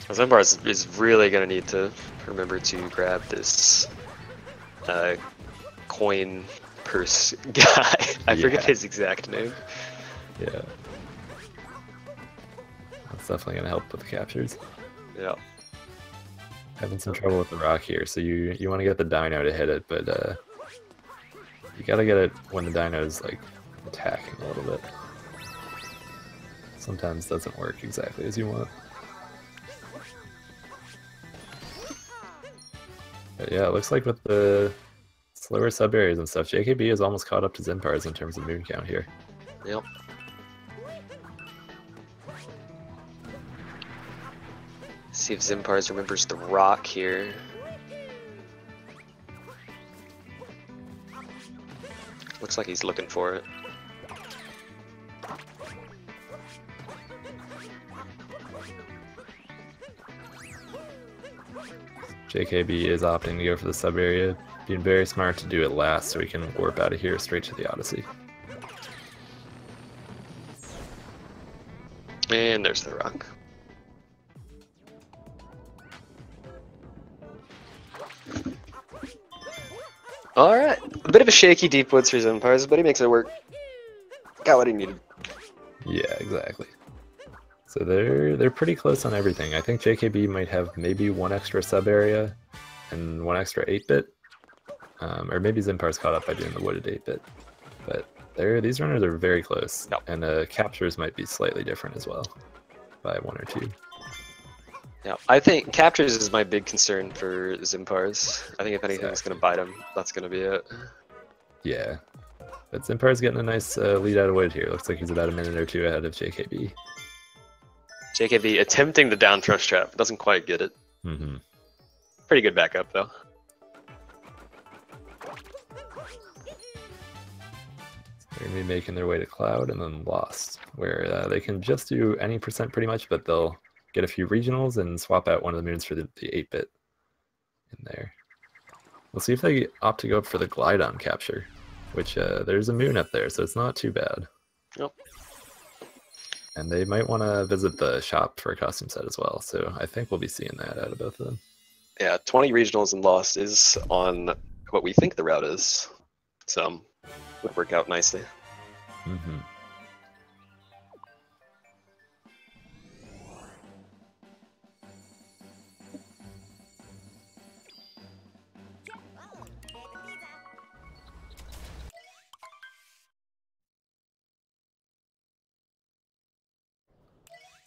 Zinpars is really going to need to remember to grab this coin purse guy. I forget his exact name. Yeah. That's definitely going to help with the captures. Yeah. Having some trouble with the rock here, so you want to get the dino to hit it, but you got to get it when the dino's like attacking a little bit. Sometimes doesn't work exactly as you want. But yeah, it looks like with the slower sub areas and stuff, JKB is almost caught up to Zinpars in terms of moon count here. Yep. See if Zinpars remembers the rock here. Looks like he's looking for it. JKB is opting to go for the sub area, being very smart to do it last so he can warp out of here straight to the Odyssey. And there's the rock. Alright, a bit of a shaky deep woods for Zinpars, but he makes it work. Got what he needed. Yeah, exactly. So they're pretty close on everything. I think JKB might have maybe one extra sub area and one extra 8-bit. Or maybe Zinpars caught up by doing the wooded 8-bit. But these runners are very close. Yep. And captures might be slightly different as well, by 1 or 2. Yeah, I think captures is my big concern for Zinpars. I think if anything's going to bite him, that's going to be it. Yeah. But Zinpars getting a nice lead out of wood here. Looks like he's about a minute or 2 ahead of JKB. JKB attempting the down thrust trap, doesn't quite get it. Mm-hmm. Pretty good backup though. They're going to be making their way to Cloud and then Lost, where they can just do any percent pretty much, but they'll get a few regionals and swap out one of the moons for the 8-bit in there. We'll see if they opt to go up for the Glide-On capture, which there's a moon up there, so it's not too bad. Nope. And they might want to visit the shop for a costume set as well, so I think we'll be seeing that out of both of them. Yeah, 20 regionals and Lost is on what we think the route is, so would work out nicely. Mm-hmm.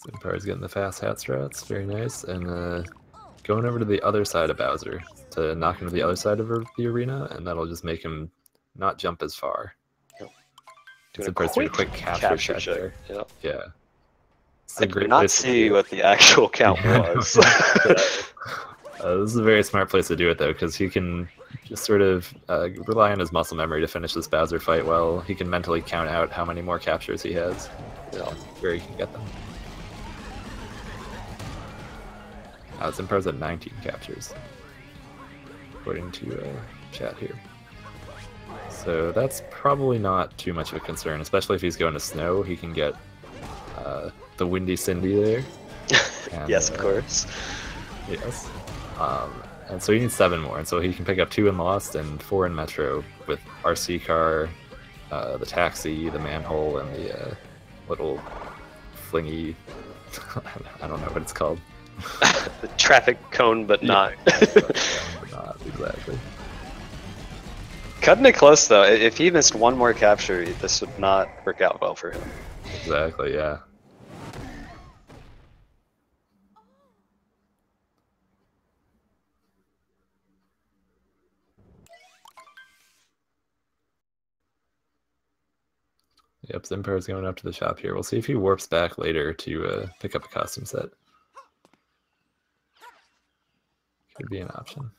Zinpars getting the fast hat strats, very nice, and going over to the other side of Bowser to knock him to the other side of the arena, and that'll just make him not jump as far. Doing a quick capture check there. Yep. Yeah. I did not see what the actual count was. This is a very smart place to do it, though, because he can just sort of rely on his muscle memory to finish this Bowser fight well. He can mentally count out how many more captures he has, where he can get them. Zinpars at 19 captures, according to chat here. So that's probably not too much of a concern, especially if he's going to snow. He can get the Windy Cindy there. And, yes, of course. Yes. And so he needs 7 more, and so he can pick up 2 in Lost and 4 in Metro with RC car, the taxi, the manhole, and the little flingy. I don't know what it's called. The traffic cone, but not. Not exactly. Cutting it close though. If he missed one more capture, this would not work out well for him. Exactly. Yeah. Yep, Zinpar's going up to the shop here. We'll see if he warps back later to pick up a costume set. Could be an option.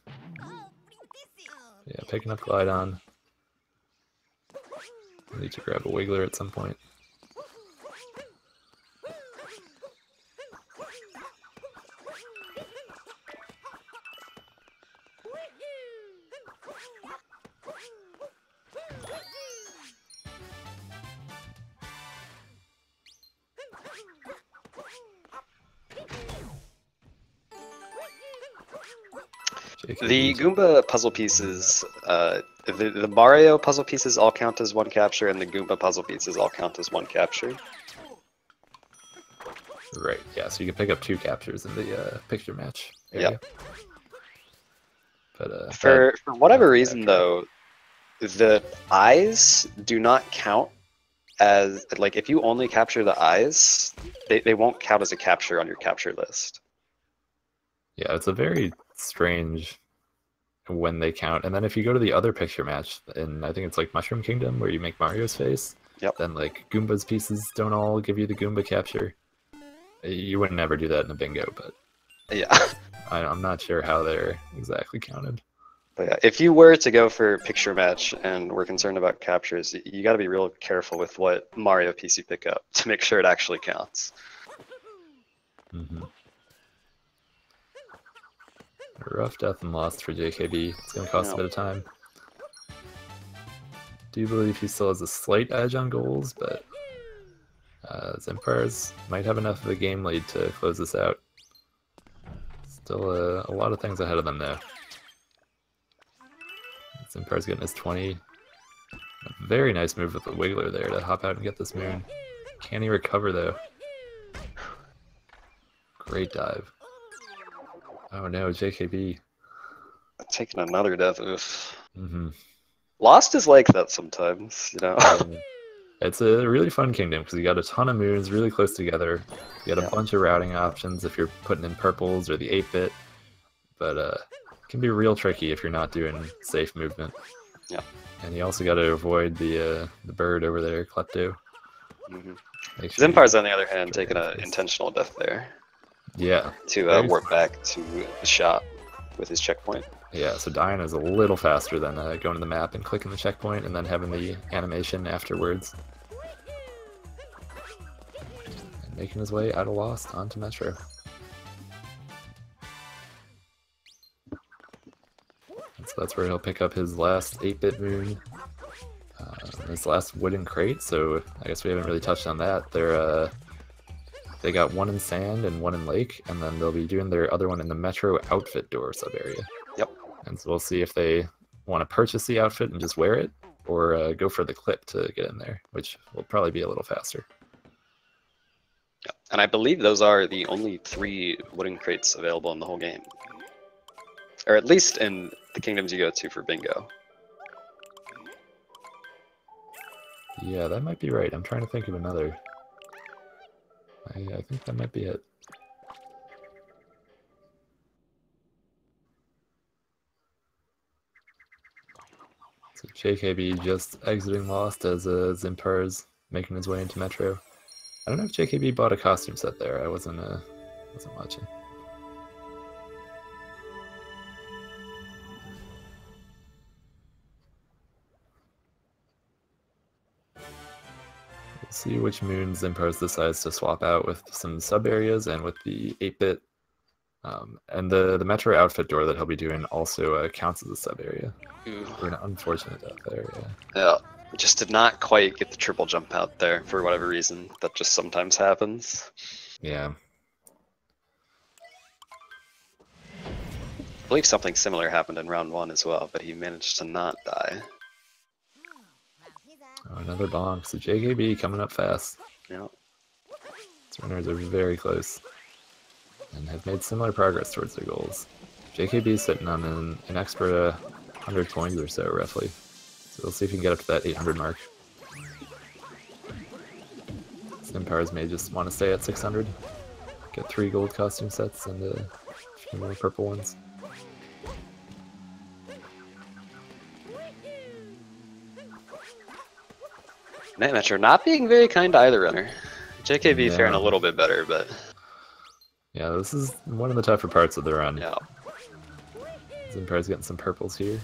Yeah, picking up Glide-On. Need to grab a Wiggler at some point. The Goomba puzzle pieces, the Mario puzzle pieces all count as one capture, and the Goomba puzzle pieces all count as one capture. Right, yeah, so you can pick up 2 captures in the picture match Yeah. area. But for whatever reason, though, the eyes do not count as, like, if you only capture the eyes, they won't count as a capture on your capture list. Yeah, it's a very strange when they count. And then if you go to the other picture match, and I think it's like Mushroom Kingdom, where you make Mario's face, then like Goomba's pieces don't all give you the Goomba capture. You would never do that in a bingo, but yeah, I'm not sure how they're exactly counted. But yeah, if you were to go for picture match and we're concerned about captures, you got to be real careful with what Mario piece you pick up to make sure it actually counts. A rough death and loss for JKB. It's going to cost a bit of time. Do believe he still has a slight edge on goals, but Zinpars might have enough of a game lead to close this out. Still a lot of things ahead of them though. Zinpars getting his 20. A very nice move with the Wiggler there to hop out and get this moon. Can he recover though? Great dive. Oh no, JKB. Taking another death. Lost is like that sometimes, you know? It's a really fun kingdom because you got a ton of moons really close together. You got a bunch of routing options if you're putting in purples or the 8-bit. But it can be real tricky if you're not doing safe movement. Yeah. And you also got to avoid the bird over there, Klepto. Sure Zinpars, on the other hand, taking an intentional death there. Yeah. To warp back to the shot with his checkpoint. Yeah, so dying is a little faster than going to the map and clicking the checkpoint and then having the animation afterwards. And making his way out of Lost onto Metro. And so that's where he'll pick up his last 8-bit moon. His last wooden crate, so I guess we haven't really touched on that. They got one in sand and one in lake, and then they'll be doing their other one in the Metro outfit door sub-area. Yep. And so we'll see if they want to purchase the outfit and just wear it, or go for the clip to get in there, which will probably be a little faster. Yep. And I believe those are the only 3 wooden crates available in the whole game. Or at least in the kingdoms you go to for bingo. Yeah, that might be right. I'm trying to think of another. I think that might be it. So JKB just exiting Lost as Zinpars making his way into Metro. I don't know if JKB bought a costume set there. I wasn't watching. We'll see which moon Zinpars decides to swap out with some sub areas and with the 8-bit. And the Metro outfit door that he'll be doing also counts as a sub area. We're an unfortunate death there, yeah. Just did not quite get the triple jump out there for whatever reason. That just sometimes happens. Yeah. I believe something similar happened in round 1 as well, but he managed to not die. Oh, another bonk. So JKB coming up fast. Yeah. His runners are very close and have made similar progress towards their goals. JKB is sitting on an extra 100 coins or so, roughly. So we'll see if he can get up to that 800 mark. Zinpars may just want to stay at 600. Get 3 gold costume sets and a few more purple ones. Metro not being very kind to either runner. JKB faring a little bit better, but... Yeah, this is one of the tougher parts of the run. Yeah. Zinpars getting some purples here.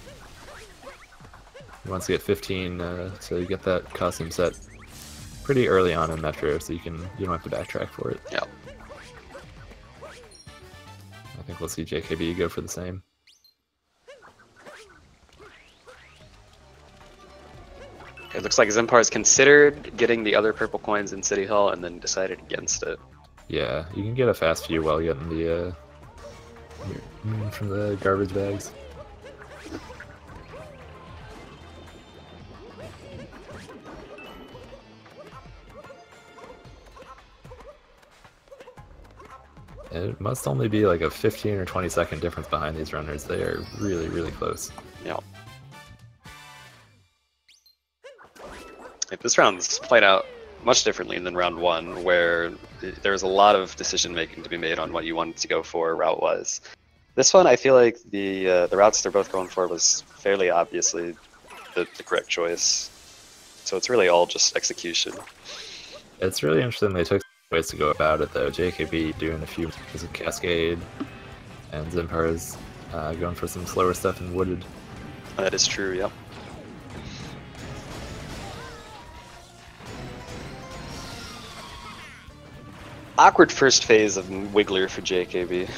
He wants to get 15 to get that costume set pretty early on in Metro, so you don't have to backtrack for it. Yeah. I think we'll see JKB go for the same. It looks like Zinpars considered getting the other purple coins in City Hall and then decided against it. Yeah, you can get a fast few while getting the From the garbage bags. It must only be like a 15 or 20-second difference behind these runners. They are really, really close. Yeah. This round's played out much differently than round one, where there was a lot of decision making to be made on what you wanted to go for route-wise. This one, I feel like the routes they're both going for was fairly obviously the correct choice. So it's really all just execution. It's really interesting they took ways to go about it though. JKB doing a few as a cascade, and Zinpars going for some slower stuff in wooded. That is true, yep. Awkward first phase of Wiggler for JKB.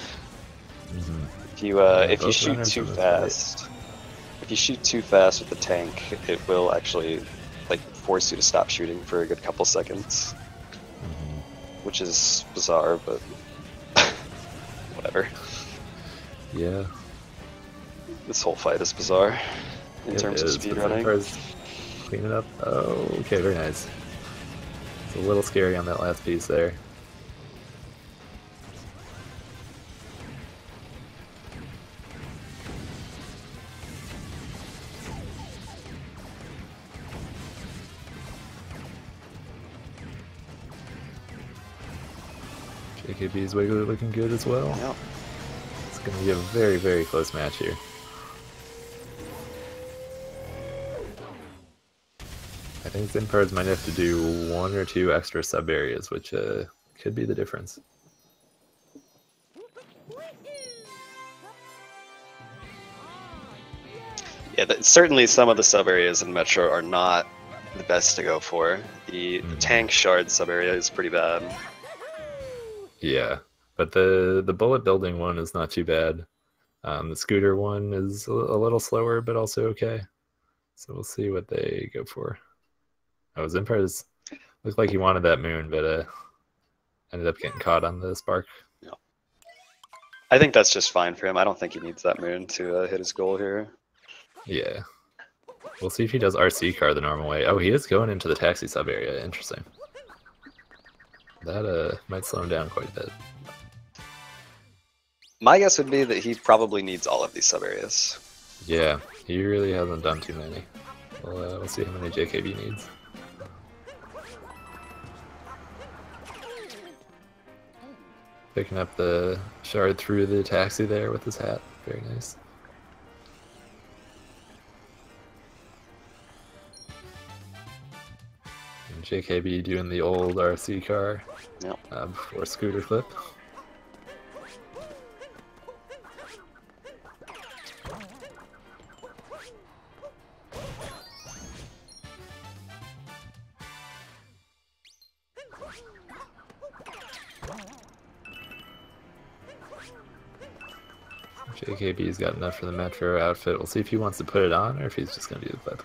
If you shoot too fast, with the tank, it will actually like force you to stop shooting for a good couple seconds, which is bizarre, but whatever. Yeah. This whole fight is bizarre in terms of speedrunning. Clean it up. Oh, okay, very nice. It's a little scary on that last piece there. JKB's Wiggler looking good as well. Yep. It's going to be a very, very close match here. I think Zinpars might have to do 1 or 2 extra sub areas, which could be the difference. Yeah, certainly some of the sub areas in Metro are not the best to go for. The tank shard sub area is pretty bad. Yeah, but the bullet building one is not too bad. The scooter one is a little slower, but also okay. So we'll see what they go for. Oh, Zinpars looked like he wanted that moon, but ended up getting caught on the spark. Yeah. I think that's just fine for him. I don't think he needs that moon to hit his goal here. Yeah. We'll see if he does RC car the normal way. Oh, he is going into the taxi sub area. Interesting. That might slow him down quite a bit. My guess would be that he probably needs all of these sub areas. Yeah, he really hasn't done too many. We'll see how many JKB needs. Picking up the shard through the taxi there with his hat. Very nice. And JKB doing the old RC car. Yep. Before scooter clip. JKB's got enough for the Metro outfit. We'll see if he wants to put it on or if he's just going to do the flip.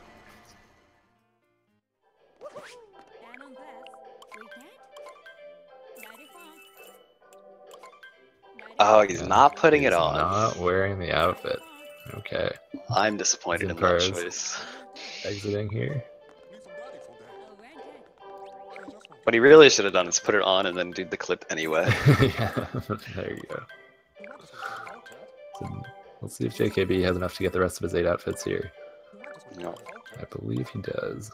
Oh, he's not putting it on. Not wearing the outfit. Okay. I'm disappointed in that choice. Exiting here. What he really should have done is put it on and then do the clip anyway. Yeah, there you go. So we'll see if JKB has enough to get the rest of his 8 outfits here. No. I believe he does.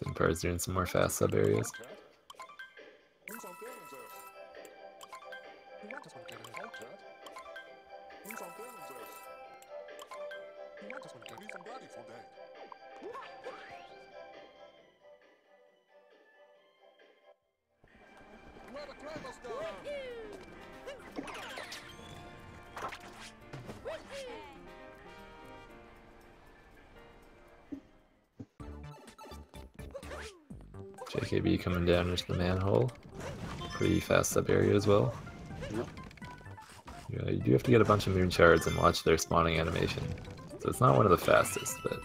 Zinpars doing some more fast sub areas. JKB coming down into the manhole. Pretty fast sub area as well. Yep. Yeah, you do have to get a bunch of moon shards and watch their spawning animation. So it's not one of the fastest, but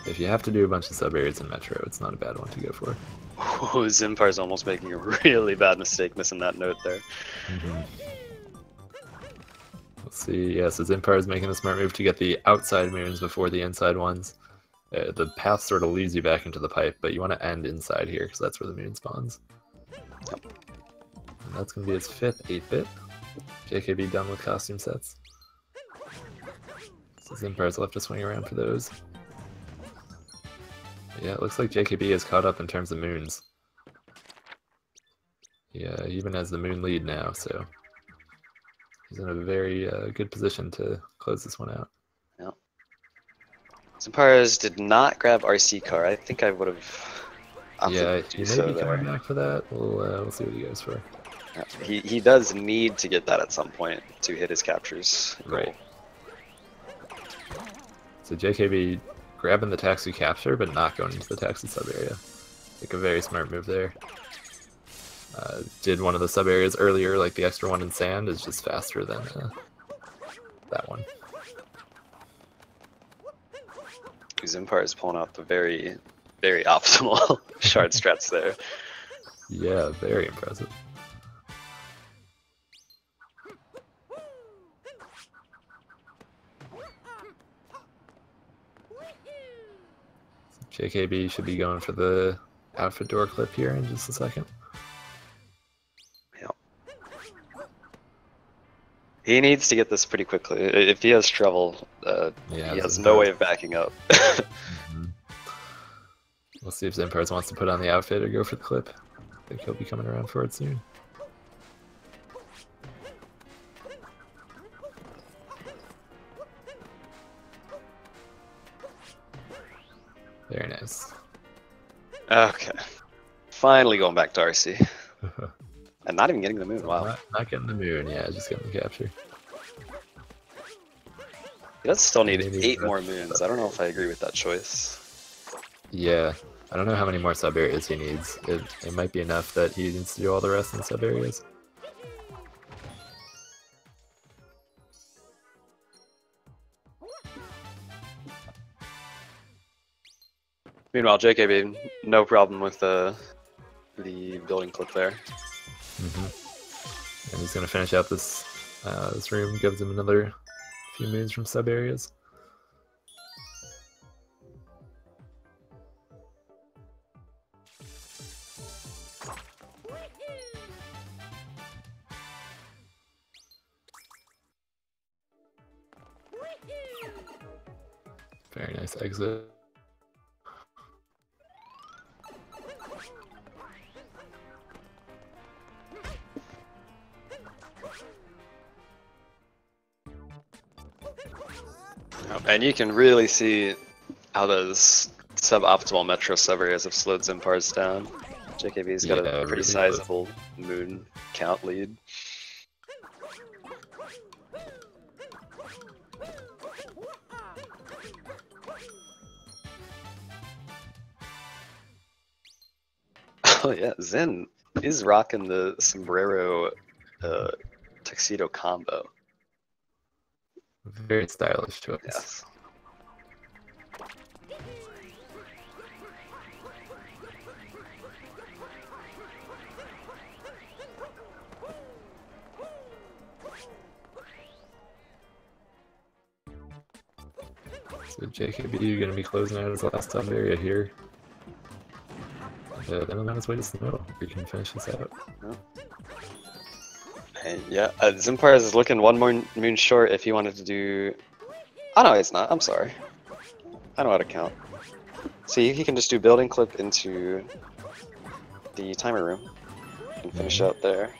if you have to do a bunch of sub areas in Metro, it's not a bad one to go for. Oh, Zinpars almost making a really bad mistake missing that note there. Let's see. Yeah, so Zinpar is making a smart move to get the outside moons before the inside ones. The path sort of leads you back into the pipe, but you want to end inside here because that's where the moon spawns. Yep. And that's going to be his 5th 8-bit. JKB done with costume sets. So Zinpar's left to swing around for those. Yeah, it looks like JKB is caught up in terms of moons. Yeah, he even has the moon lead now, so he's in a very good position to close this one out. Yep. Zinpars did not grab RC car. I think I would have opted Yeah, to he do may so be there. coming back for that. We'll see what he goes for. He does need to get that at some point to hit his captures goal. Right. So JKB grabbing the taxi capture, but not going into the taxi sub area. Like a very smart move there. Did one of the sub areas earlier, like the extra one in sand, is just faster than that one. Zinpar is pulling out the very, very optimal shard strats there. Yeah, very impressive. JKB should be going for the outfit door clip here in just a second. Yep. He needs to get this pretty quickly. If he has trouble, he has no way of backing up. We'll see if Zinpars wants to put on the outfit or go for the clip. I think he'll be coming around for it soon. Very nice. Okay. Finally going back to RC. And not even getting the moon, So wow. Not getting the moon, yeah, just getting the capture. He does still need Maybe 8 more moons. I don't know if I agree with that choice. Yeah, I don't know how many more sub areas he needs. It might be enough that he needs to do all the rest in the sub areas. Meanwhile, JKB, no problem with the building clip there. And he's going to finish out this this room, gives him another few moons from sub areas. Very nice exit. And you can really see how those suboptimal metro sub areas have slowed Zinpars down. JKB's got a pretty really sizable moon count lead. Oh yeah, Zen is rocking the sombrero tuxedo combo. Very stylish choice. Yes. So JKB, you're going to be closing out his last sub area here. And then on his way to SMO, we can finish this out. And yeah, Zinpars is looking one more moon short if he wanted to do... Oh no, it's not. I'm sorry. I know how to count. See, he can just do building clip into the timer room and finish out there.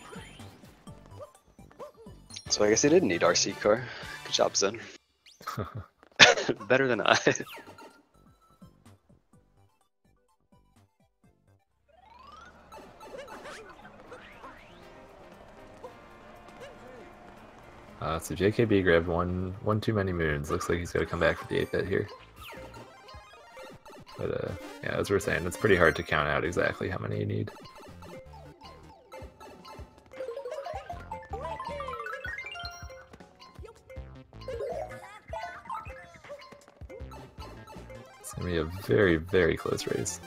So I guess he didn't need RC core. Good job, Zen. Better than I. So JKB grabbed one too many moons. Looks like he's got to come back for the 8-bit here. But yeah, as we're saying, it's pretty hard to count out exactly how many you need. It's gonna be a very, very close race.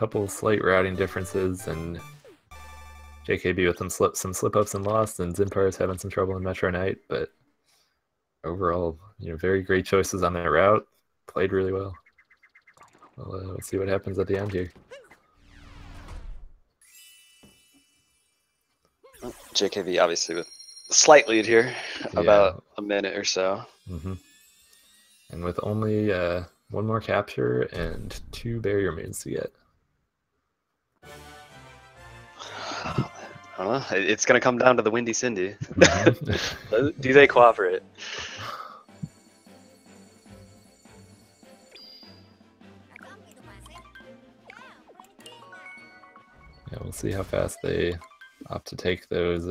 couple slight routing differences, and JKB with some slip ups and lost, and Zinpars having some trouble in Metro Night, but overall, very great choices on their route. Played really well. We'll see what happens at the end here. JKB obviously with a slight lead here, about a minute or so. And with only one more capture and 2 barrier moons to get. I don't know. It's going to come down to the Windy Cindy. Do they cooperate? Yeah, we'll see how fast they opt to take those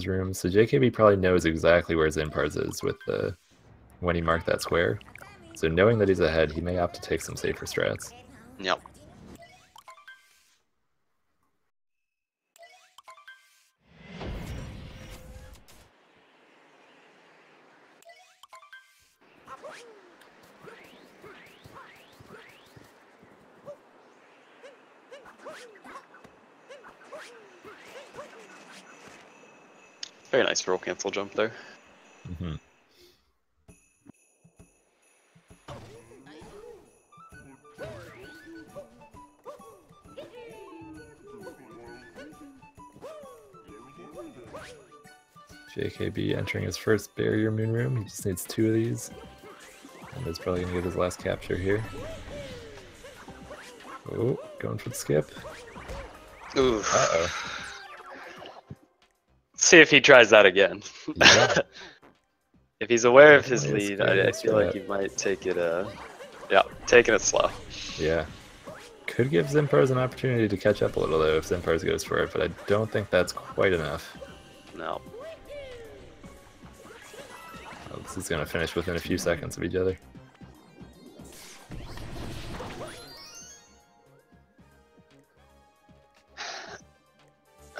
rooms. So JKB probably knows exactly where Zinpars is with when he marked that square. So knowing that he's ahead, he may opt to take some safer strats. Yep. Very nice roll cancel jump there. JKB entering his first barrier moon room. He just needs 2 of these. And is probably going to get his last capture here. Oh, going for the skip. Ooh. Uh-oh. See if he tries that again. Yeah. If he's aware of his lead, I feel like he might take it, taking it slow. Yeah. Could give Zinpars an opportunity to catch up a little, though, if Zinpars goes for it, but I don't think that's quite enough. No. Oh, this is going to finish within a few seconds of each other.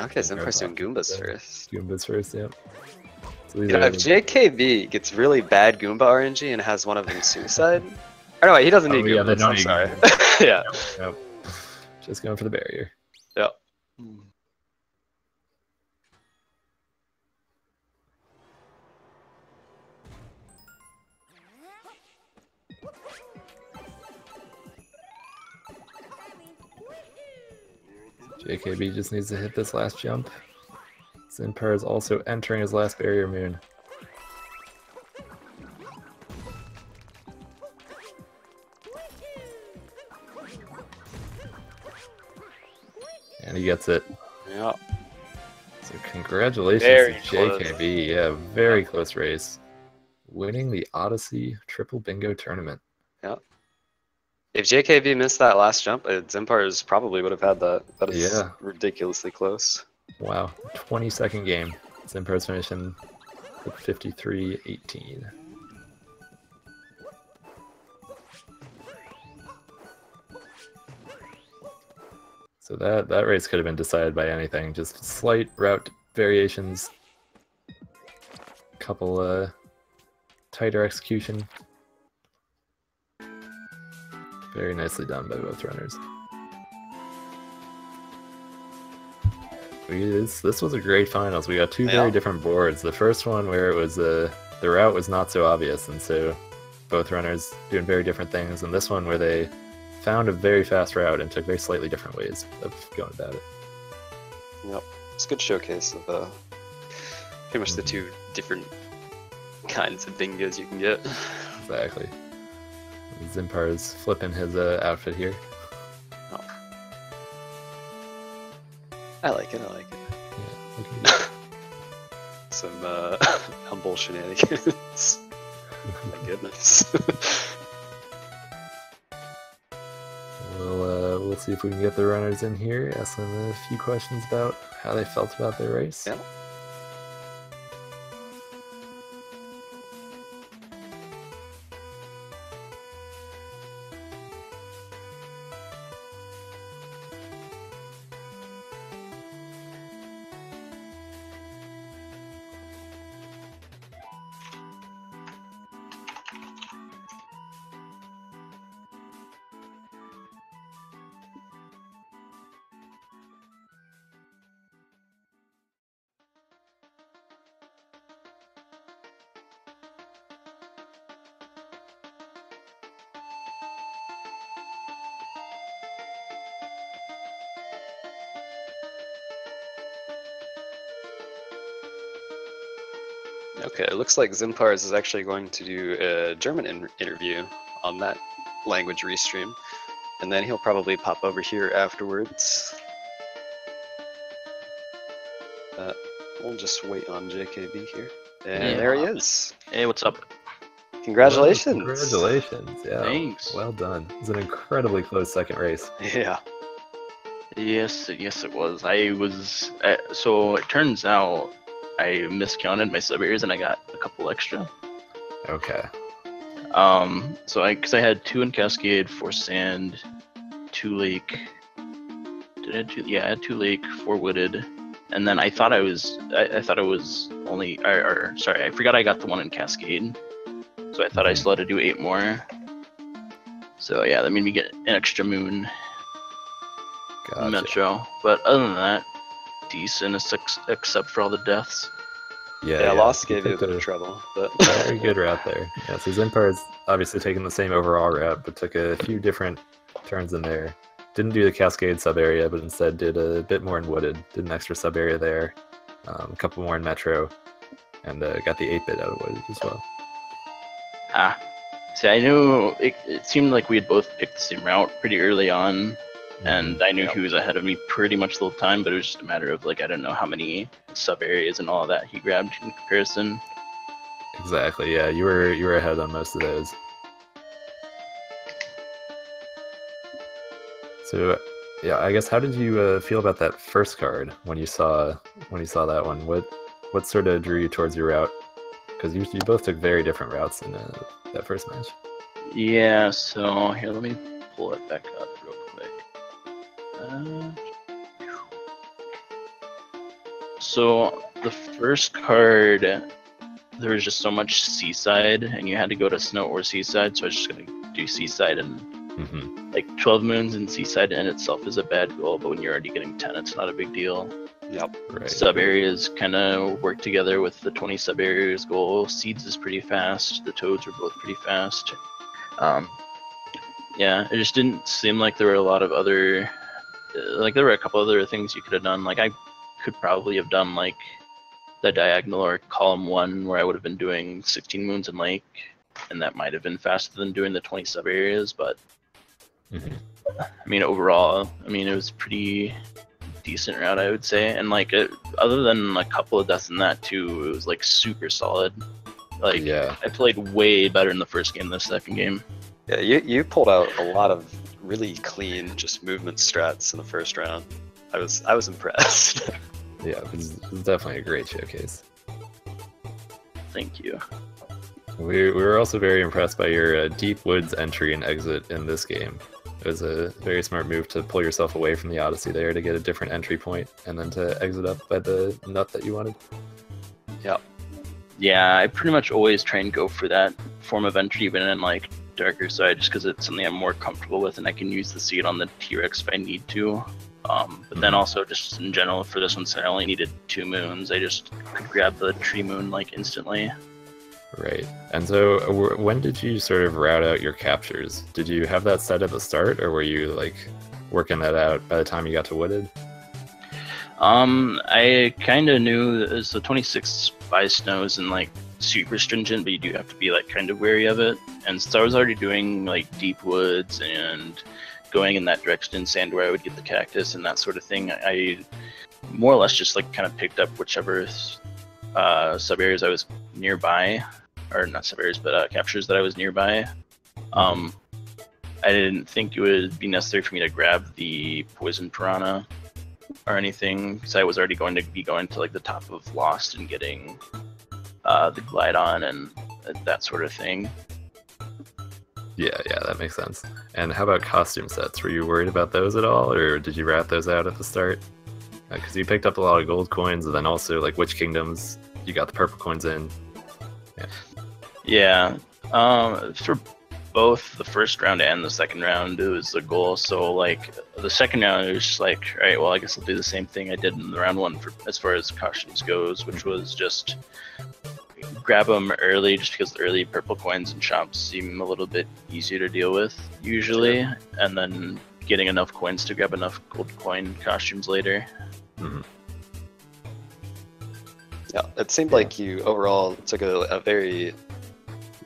Okay, Zinpars doing Goombas first. Goombas first, yep. So if JKB gets really bad Goomba RNG and has one of them suicide... Or no, wait, he doesn't need Goombas, I'm sorry. Yeah. Yep. Just going for the barrier. Yep. JKB just needs to hit this last jump. Zinpars is also entering his last barrier moon. And he gets it. Yeah. So congratulations to JKB. Close. Yeah, very close race. Winning the Odyssey Triple Bingo Tournament. Yeah. If JKB missed that last jump, Zinpars probably would have had that. That is ridiculously close. Wow. 20-second game. Zinpars finishing with 53-18. So that race could have been decided by anything. Just slight route variations. Couple tighter execution. Very nicely done by both runners. This was a great finals. We got 2 very different boards. The first one where it was the route was not so obvious, and so both runners doing very different things. And this one where they found a very fast route and took very slightly different ways of going about it. Yep, it's a good showcase of pretty much the 2 different kinds of bingos you can get. Exactly. Zinpars flipping his outfit here. Oh. I like it. Yeah, some humble shenanigans. My goodness. We'll see if we can get the runners in here. Ask them a few questions about how they felt about their race. Yeah. Okay, it looks like Zinpars is actually going to do a German interview on that language restream, and then he'll probably pop over here afterwards. We'll just wait on JKB here. And there he is. Hey, what's up? Congratulations. Well, congratulations. Yeah. Thanks. Well done. It was an incredibly close second race. Yeah. Yes, it was. I was. So it turns out I miscounted my sub areas and I got a couple extra. Okay. Because I had 2 in Cascade, 4 Sand, 2 Lake. Did I have 2? Yeah, I had 2 Lake, 4 Wooded, and then I thought I was only. Sorry, I forgot I got the 1 in Cascade, so I thought I still had to do 8 more. So yeah, that made me get an extra moon. Gotcha. Metro, but other than that, decent, except for all the deaths. Yeah, Lost gave you a bit of trouble, but very good route there. Yeah, so Zinpars obviously taking the same overall route, but took a few different turns in there. Didn't do the Cascade sub area, but instead did a bit more in Wooded. Did an extra sub area there, a couple more in Metro, and got the 8-bit out of Wooded as well. See, I knew it seemed like we had both picked the same route pretty early on. And I knew he was ahead of me pretty much the whole time, but it was just a matter of, like, I don't know how many sub areas and all of that he grabbed in comparison. Exactly, yeah, you were ahead on most of those. So, yeah, I guess how did you feel about that first card when you saw that one? What sort of drew you towards your route? Because you both took very different routes in that first match. Yeah, so here, let me pull it back up real quick. So the first card, there was just so much seaside, and you had to go to snow or seaside, so I was just gonna do seaside, and like 12 moons in seaside in itself is a bad goal, but when you're already getting 10, it's not a big deal. Yep. Right. Sub areas kind of work together with the 20 sub areas goal. Seeds is pretty fast. The toads are both pretty fast. Yeah, it just didn't seem like there were a lot of other, like there were a couple other things you could have done. Like I could probably have done like the diagonal or column 1 where I would have been doing 16 moons in lake, and that might have been faster than doing the 20 sub areas. But I mean, overall, I mean, it was pretty decent route, I would say. And like other than a couple of deaths in that too, it was like super solid. Like Yeah. I played way better in the first game than the second game. Yeah, you pulled out a lot of really clean just movement strats in the first round. I was impressed. Yeah, it was definitely a great showcase. Thank you. We were also very impressed by your deep woods entry and exit in this game. It was a very smart move to pull yourself away from the Odyssey there to get a different entry point, and then to exit up by the nut that you wanted. Yep. Yeah, I pretty much always try and go for that form of entry, even in like darker side, just because it's something I'm more comfortable with, and I can use the seed on the T-Rex if I need to. But then also just in general for this one, since I only needed 2 moons, I just could grab the tree moon like instantly. Right. And so when did you sort of route out your captures? Did you have that set at the start, or were you like working that out by the time you got to Wooded? I kind of knew that the 26 by snows and like super stringent, but you do have to be like kind of wary of it. And so I was already doing like deep woods and going in that direction in sand where I would get the cactus and that sort of thing. I more or less just like kind of picked up whichever sub areas I was nearby, or not sub areas, but captures that I was nearby. I didn't think it would be necessary for me to grab the poison piranha or anything, because I was already going to be going to like the top of Lost and getting the glide on and that sort of thing. Yeah, that makes sense. And how about costume sets? Were you worried about those at all, or did you rat those out at the start? Because you picked up a lot of gold coins, and then also like which kingdoms you got the purple coins in. Yeah. For both the first round and the second round, it was the goal. So like the second round, it was just like, all right, well, I guess I'll do the same thing I did in the round 1 for as far as costumes goes, which was just grab them early, just because the early purple coins and shops seem a little bit easier to deal with usually, and then getting enough coins to grab enough gold coin costumes later. Yeah, it seemed like you overall took a very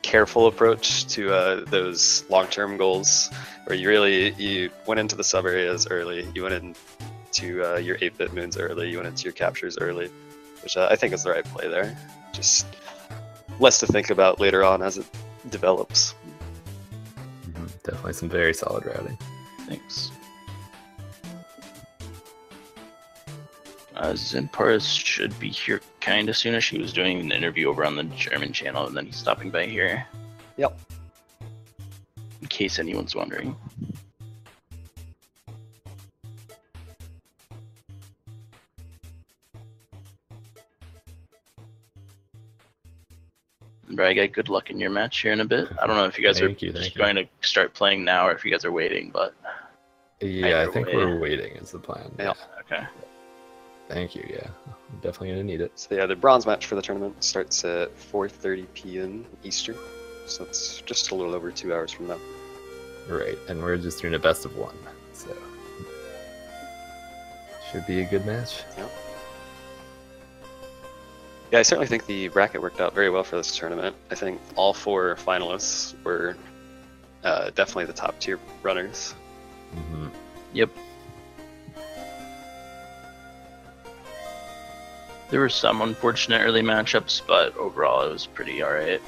careful approach to those long-term goals, where you went into the sub areas early, you went into your 8-bit moons early, you went into your captures early, which I think is the right play there. Just less to think about later on as it develops. Definitely some very solid routing. Thanks. Zinpars should be here kind of soonish. He was doing an interview over on the German channel, and then he's stopping by here. Yep. In case anyone's wondering. Bragg, good luck in your match here in a bit. I don't know if you guys are just going to start playing now or if you guys are waiting, but... Yeah, I think we're waiting is the plan. Yeah. Okay. Thank you, yeah. I'm definitely going to need it. So yeah, the bronze match for the tournament starts at 4:30 p.m. Eastern, so it's just a little over 2 hours from now. Right, and we're just doing a best of 1, so... should be a good match. Yeah. Yeah, I certainly think the bracket worked out very well for this tournament. I think all 4 finalists were definitely the top tier runners. Yep. There were some unfortunate early matchups, but overall it was pretty alright.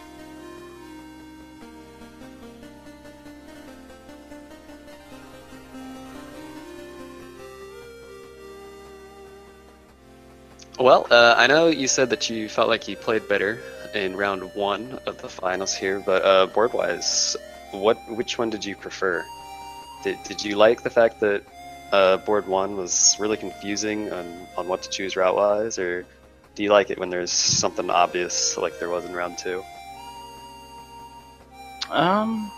Well, I know you said that you felt like you played better in round 1 of the finals here, but board-wise, which one did you prefer? Did you like the fact that board 1 was really confusing on what to choose route-wise, or do you like it when there's something obvious like there was in round 2? I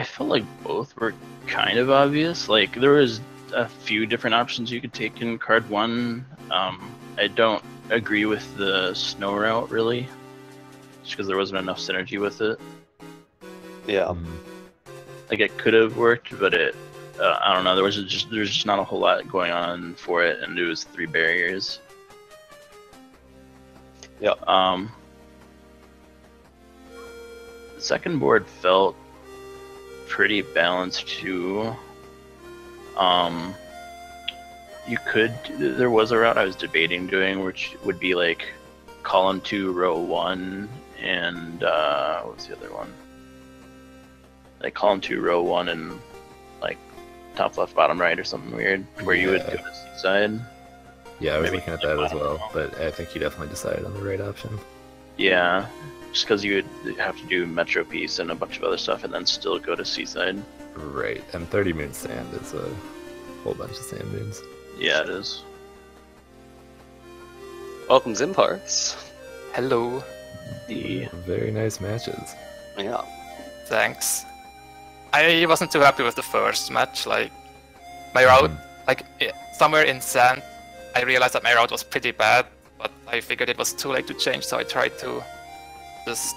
felt like both were kind of obvious. Like, there was a few different options you could take in card 1. I don't agree with the snow route, really, just because there wasn't enough synergy with it. Yeah. Like, it could have worked, but I don't know, there's just not a whole lot going on for it, and it was 3 barriers. Yeah. The second board felt pretty balanced too. There was a route I was debating doing, which would be like column 2, row 1, and what was the other one? Like column 2, row 1, and like top left, bottom right, or something weird, where you would go to seaside. Yeah, I was looking at that as well, but I think you definitely decided on the right option. Yeah, just because you would have to do Metro Piece and a bunch of other stuff, and then still go to seaside. Right, and 30 moon sand is a whole bunch of sand moons. Yeah, it is. Welcome, Zinpars. Hello. Very nice matches. Yeah. Thanks. I wasn't too happy with the first match. Like, my route, like somewhere in sand, I realized that my route was pretty bad, but I figured it was too late to change, so I tried to just,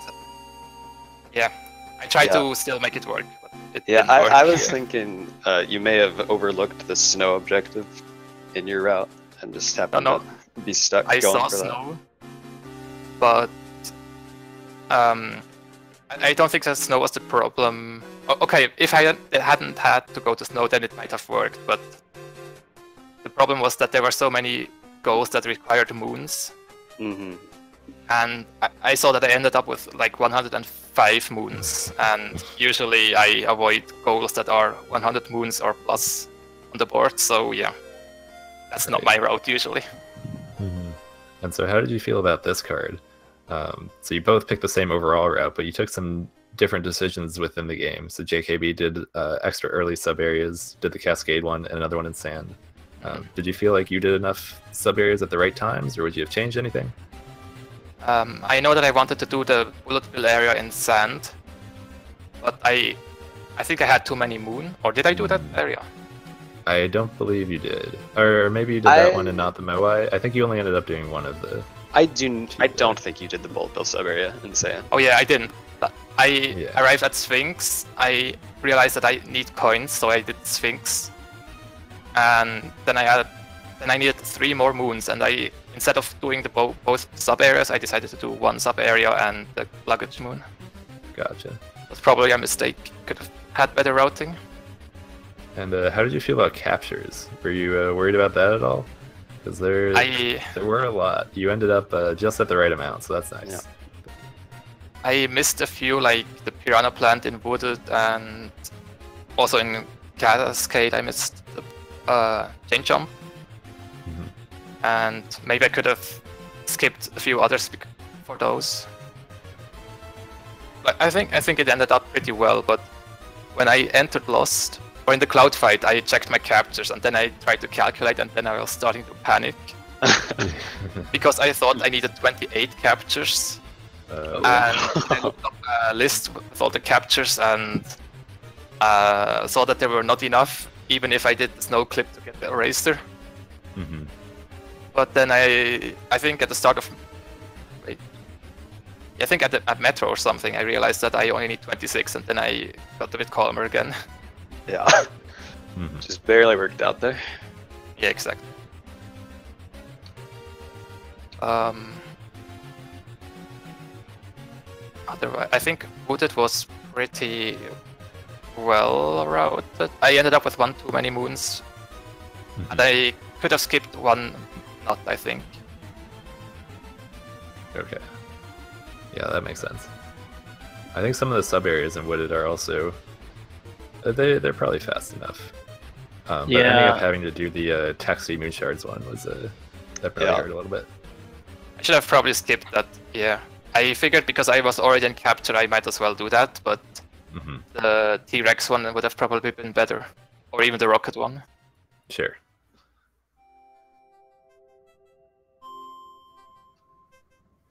I tried to still make it work. But it didn't work. I was thinking you may have overlooked the snow objective in your route and just happened to be stuck I going saw for snow, but I don't think that snow was the problem. Okay, if I hadn't had to go to snow, then it might have worked, but the problem was that there were so many goals that required moons. And I saw that I ended up with like 105 moons, and usually I avoid goals that are 100 moons or plus on the board, so yeah, that's not my route usually. And so how did you feel about this card? So you both picked the same overall route, but you took some different decisions within the game. So JKB did extra early sub areas, did the Cascade one, and another one in sand. Did you feel like you did enough sub areas at the right times, or would you have changed anything? I know that I wanted to do the bullet bill area in sand, but I think I had too many moon, or did I do that area? I don't believe you did. Or maybe you did that one and not the Moai. I think you only ended up doing one of the... I don't think you did the bullet bill sub area in sand. Oh yeah, I didn't. I arrived at Sphinx, I realized that I need coins, so I did Sphinx. And then I needed 3 more moons, and I instead of doing the both sub areas, I decided to do one sub area and the luggage moon. Gotcha. That's probably a mistake. Could have had better routing. And how did you feel about captures? Were you worried about that at all? Because there were a lot. You ended up just at the right amount, so that's nice. Yeah. I missed a few, like the piranha plant in Wooded, and also in Cascade I missed the chain jump. And maybe I could have skipped a few others for those. But I think it ended up pretty well. But when I entered Lost, or in the cloud fight, I checked my captures and then I tried to calculate, and then I was starting to panic because I thought I needed 28 captures. And I looked up a list with all the captures and saw that there were not enough, even if I did the snow clip to get the eraser. But then I think at the start of, I think at Metro or something, I realized that I only need 26, and then I got a bit calmer again. Yeah. Just barely worked out there. Yeah, exactly. Otherwise, I think Wooded was pretty well routed. I ended up with one too many moons, and I could have skipped one nut, I think. Okay. Yeah, that makes sense. I think some of the sub areas in Wooded are also they're probably fast enough. But ending up having to do the Taxi Moon Shards one was that probably hurt a little bit. I should have probably skipped that. Yeah, I figured because I was already in capture, I might as well do that. But the T-Rex one would have probably been better, or even the rocket one. Sure.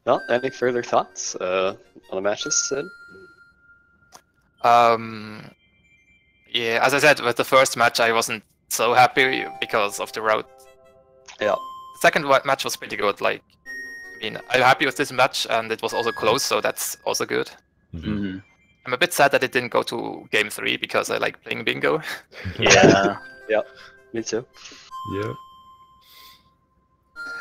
Well, any further thoughts on the matches, Sid? Yeah, as I said, with the first match, I wasn't so happy because of the route. Yeah. The second match was pretty good. Like, I mean, I'm happy with this match, and it was also close, so that's also good. I'm a bit sad that it didn't go to Game 3 because I like playing bingo. Yeah. Yeah, me too. Yep.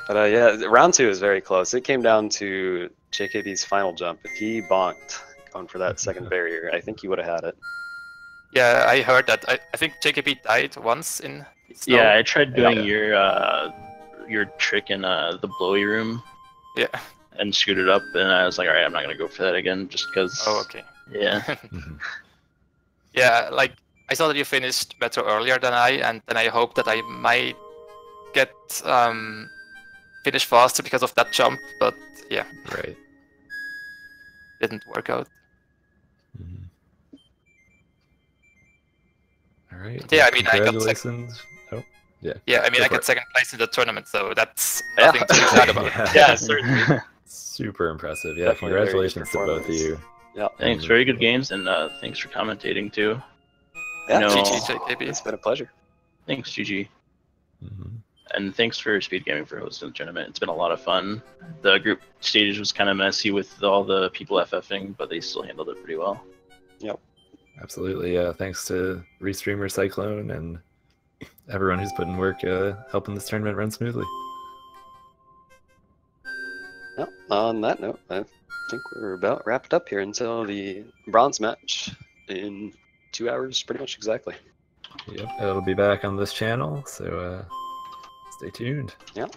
But yeah, round 2 is very close. It came down to JKB's final jump. If he bonked going for that second barrier, I think he would have had it. Yeah, I heard that. I think JKB died once in snow. Yeah, I tried doing your trick in the blowy room. Yeah. And scooted up, and I was like, all right, I'm not gonna go for that again, just because. Oh, okay. Yeah. Yeah, like I saw that you finished Metro earlier than I, and then I hoped that I might get finish faster because of that jump, but yeah. Right. Didn't work out. All right. Yeah, I mean, I got congratulations. Yeah, I mean, I got second place in the tournament, so that's nothing to be sad about. Yeah, certainly. Super impressive. Yeah, Definitely congratulations to both of you. Yeah. Thanks, very good games, and thanks for commentating too. Yeah, No. GG, JKB. It's been a pleasure. Thanks, GG. And thanks for Speed Gaming for hosting the tournament. It's been a lot of fun. The group stage was kind of messy with all the people FFing, but they still handled it pretty well. Yep. Absolutely. Yeah, thanks to Restreamer, Cyclone, and everyone who's put in work helping this tournament run smoothly. Well, on that note, I think we're about wrapped up here until the bronze match in 2 hours, pretty much exactly. Yep, it'll be back on this channel, so stay tuned. Yeah.